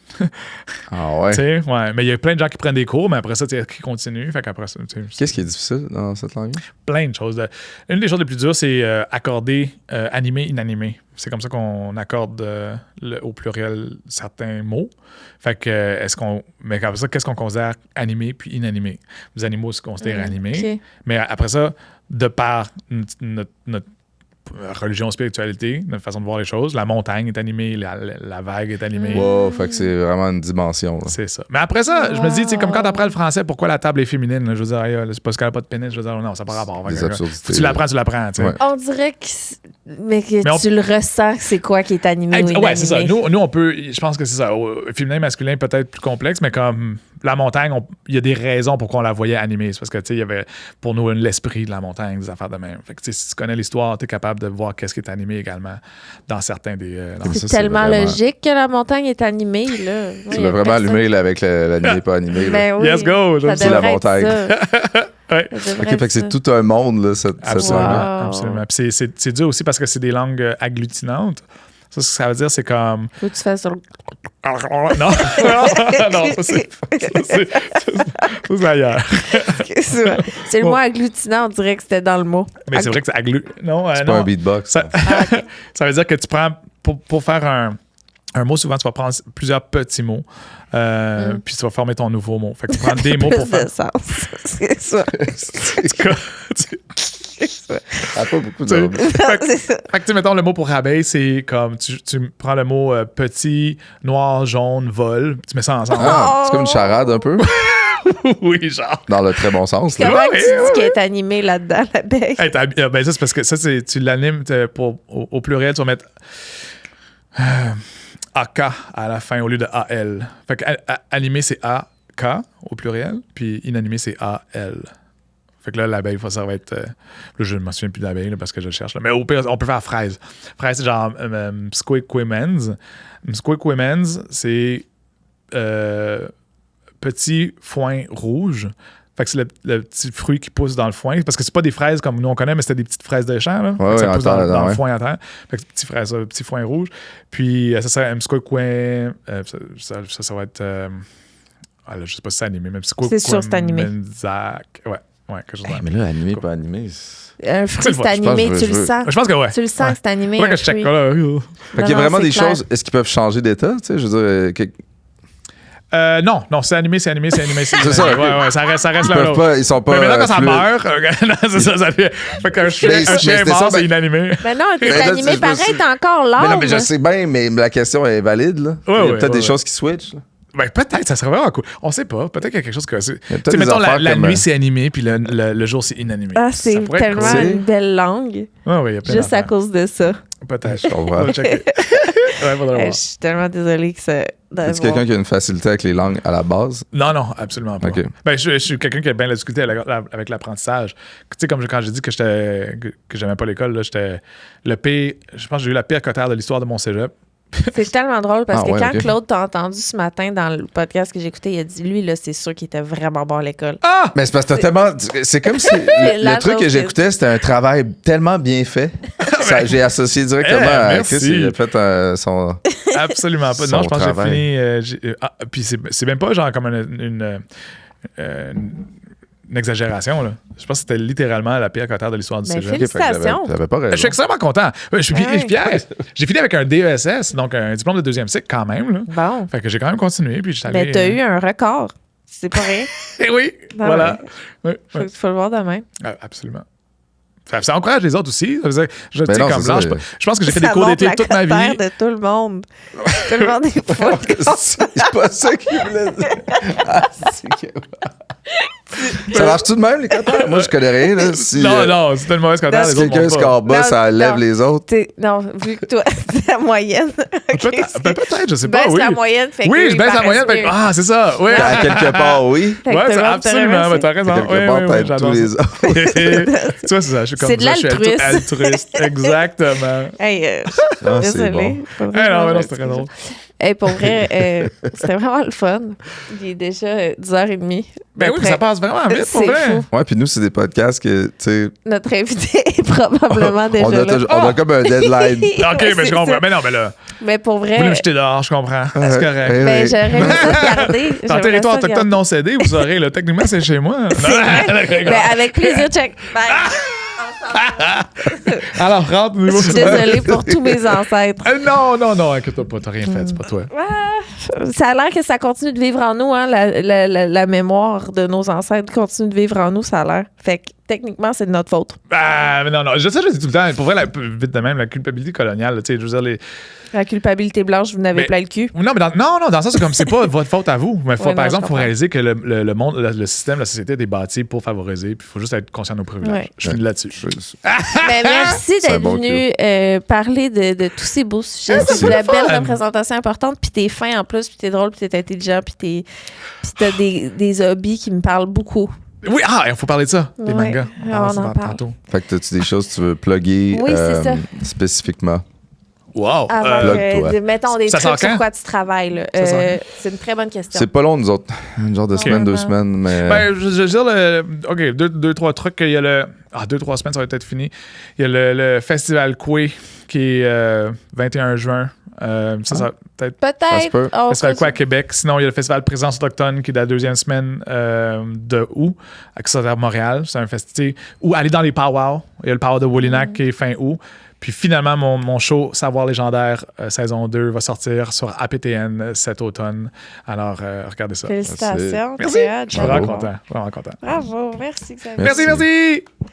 Ah ouais? Ouais. Mais il y a plein de gens qui prennent des cours, mais après ça, qui continuent. Fait qu'après ça, qu'est-ce qui est difficile dans cette langue? Plein de choses. Une des choses les plus dures, c'est accorder animé, inanimé. C'est comme ça qu'on accorde au pluriel certains mots. Fait que mais après ça, qu'est-ce qu'on considère animé puis inanimé? Les animaux se considèrent animés. Okay. Mais après ça, de par notre religion, spiritualité, notre façon de voir les choses. La montagne est animée, la vague est animée. Wow, fait que c'est vraiment une dimension. Là. C'est ça. Mais après ça, je me dis, comme quand tu apprends le français, pourquoi la table est féminine? Là, je veux dire, c'est parce qu'elle n'a pas de pénis. Je veux dire, non, ça n'a pas rapport. Des absurdités. Tu l'apprends. Ouais. On dirait que tu le ressens, c'est quoi qui est animé ou inanimé. Ouais, c'est ça. Nous, on peut... Je pense que c'est ça. Féminin, masculin, peut-être plus complexe, mais comme la montagne, il y a des raisons pourquoi on la voyait animée. C'est parce que, tu sais, il y avait pour nous l'esprit de la montagne, des affaires de même. Fait que, si tu connais l'histoire, tu es capable de voir qu'est-ce qui est animé également dans certains des... c'est tellement logique que la montagne est animée, là. Tu l'as vraiment allumé là, avec l'animé pas animé. Ben oui, yes, go! C'est la montagne. Ouais. OK, fait que c'est tout un monde, là, cette langue-là. Absolument. Puis c'est dur aussi parce que c'est des langues agglutinantes. Ça, ce que ça veut dire, c'est comme... Faut que tu fasses... Non, non, ça, c'est ailleurs. C'est le mot agglutinant, on dirait que c'était dans le mot. Mais c'est vrai que c'est Non, c'est pas un beatbox. Ça veut dire que tu prends... Pour faire un mot, souvent, tu vas prendre plusieurs petits mots, puis tu vas former ton nouveau mot. Fait que tu prends des mots pour faire... sens. C'est ça. Ça n'a pas beaucoup de... Fait que, tu sais, mettons, le mot pour abeille, c'est comme, tu prends le mot petit, noir, jaune, vol, tu mets ça ensemble. Ah, c'est comme une charade un peu. Oui, genre. Dans le très bon sens. Comment tu dis qu'il est animé là-dedans, l'abeille? Ben ça, c'est parce que ça, tu l'animes au pluriel, tu vas mettre AK à la fin au lieu de AL. Fait que animé, c'est AK au pluriel, puis inanimé, c'est AL. Fait que là, l'abeille, ça va être... là, je ne me souviens plus d'abeille parce que je le cherche. Là. Mais au pire, on peut faire fraise. Fraise, c'est genre Msquequemens. Msquequemens, c'est petit foin rouge. Fait que c'est le petit fruit qui pousse dans le foin. Parce que c'est pas des fraises comme nous on connaît, mais c'était des petites fraises de champ. Là. Ouais, ça pousse dans le foin en terre. Fait que petit foin rouge. Puis ça serait Msquequemens. Ça va être... je sais pas si c'est animé, mais c'est sûr c'est animé. Ouais, quelque chose mais là, animé, pas animé. Un fruit, c'est animé, tu le sens. Je pense que ouais. Tu le sens que c'est animé. Ouais, que je check là. Fait qu'il y a vraiment des choses. Est-ce qu'ils peuvent changer d'état? Tu sais, je veux dire. Non, c'est animé. C'est ça. Ouais, ça reste là. Ils sont pas. Mais maintenant, quand ça meurt, c'est ça fait qu'un chien mort, c'est inanimé. Mais non, t'es animé pareil, t'es encore là. Mais non, mais je sais bien, mais la question est valide, là. Il y a peut-être des choses qui switchent, là. Ben, peut-être, ça serait vraiment cool. On sait pas. Peut-être qu'il y a quelque chose que. Tu sais, mettons, la nuit, c'est animé, puis le jour, c'est inanimé. Ah, c'est tellement une belle langue. Oui, il y a plein juste à cause de ça. Peut-être. Je comprends. Je suis tellement désolée que ça. Es-tu quelqu'un qui a une facilité avec les langues à la base? Non, absolument pas. Okay. Ben, je suis quelqu'un qui a bien la difficulté avec l'apprentissage. Tu sais, comme quand j'ai dit que j'aimais pas l'école, là, j'étais je pense que j'ai eu la pire cotère de l'histoire de mon cégep. C'est tellement drôle parce que quand Claude t'a entendu ce matin dans le podcast que j'écoutais, il a dit lui, là, c'est sûr qu'il était vraiment bon à l'école. Ah! Mais c'est parce que t'as tellement. C'est comme si le truc que j'écoutais, c'était un travail tellement bien fait. J'ai associé directement à Chris. Il a fait son. Absolument pas. Non, je pense que j'ai fini. Puis c'est même pas genre comme une exagération, là. Je pense que c'était littéralement la pire cotère de l'histoire du cégep. Félicitations. T'avais pas raison. Je suis extrêmement content. Je suis fier. J'ai fini avec un DESS, donc un diplôme de deuxième cycle quand même. Là. Bon. Fait que j'ai quand même continué. Puis mais t'as eu un record. C'est pas rien. Eh oui, non, voilà. Ouais. Faut le voir demain. Absolument. Ça encourage les autres aussi. Ça veut dire, je pense que j'ai fait ça des cours d'été toute ma vie. De tout le monde. Tout le monde est fou. C'est pas ça qu'il voulait dire. Ça marche tout de même, les cotères? Moi, je connais rien. Là, non, c'est une mauvaise cotère. Si quelqu'un score bas, ça lève les autres. Non, vu que toi, c'est la moyenne. Peut-être, je sais pas. Baisse la moyenne. Oui, je baisse la moyenne. C'est ça. Oui. À quelque part, oui. Oui, absolument. Mais t'as raison. À quelque part, t'aides tous les autres. Tu vois, c'est ça. Je suis comme c'est de l'altruisme. Altruiste. Exactement. Hey, désolé. Non, c'est très drôle. Hey, pour vrai, c'était vraiment le fun. Il est déjà 10h30. Ben oui, mais ça passe vraiment vite, pour vrai. Fou. Ouais, puis nous, c'est des podcasts que, tu sais... Notre invité est probablement déjà là. On a comme un deadline. OK, mais je comprends. Mais non, mais là... Mais pour vrai... Vous voulez me jeter dehors, je comprends. C'est correct. Mais j'aurais aimé ça regarder. Dans le territoire autochtone non cédé, vous saurez, là, techniquement, c'est chez moi. Ben, avec plaisir, check. Bye. Alors, rentre. Je suis désolée pour tous mes ancêtres. Non, inquiète-toi pas, t'as rien fait, c'est pas toi. Ça a l'air que ça continue de vivre en nous, hein, la mémoire de nos ancêtres continue de vivre en nous, ça a l'air. Fait que techniquement, c'est de notre faute. Mais non, je dis tout le temps, pour vrai, vite de même, la culpabilité coloniale, tu sais, je veux dire, la culpabilité blanche, vous n'avez plein le cul. Non, mais dans ça, c'est comme c'est pas votre faute à vous. Mais par exemple, il faut réaliser que le monde, le système, la société est bâti pour favoriser, puis il faut juste être conscient de nos privilèges. Ouais. Je finis là-dessus. Ben, merci d'être venu parler de tous ces beaux sujets. C'est la belle représentation importante, puis t'es fin en plus, puis t'es drôle, puis t'es intelligent, puis t'as des hobbies qui me parlent beaucoup. Oui, il faut parler de ça, des mangas. On en parle. Tantôt. Fait que t'as-tu des choses que tu veux plugger spécifiquement? Wow! Mettons des trucs sur quoi tu travailles. Là. C'est une très bonne question. C'est pas long, nous autres. Une genre de semaine, 2 semaines. Mais... Ben, je veux dire, OK, 2-3 trucs. Il y a 2-3 semaines, ça va être fini. Il y a le Festival Coué qui est 21 juin. Ça peut-être. Peut-être. Festival Coué à Québec. Sinon, il y a le Festival Présence autochtone qui est la 2e semaine de août, à Montréal. C'est un festival. Ou aller dans les powwows. Il y a le powwow de Woolinac qui est fin août. Puis finalement, mon show Savoir légendaire saison 2 va sortir sur APTN cet automne. Alors, regardez ça. Félicitations. Merci. Je suis vraiment content. Bravo. Merci, Xavier. Merci.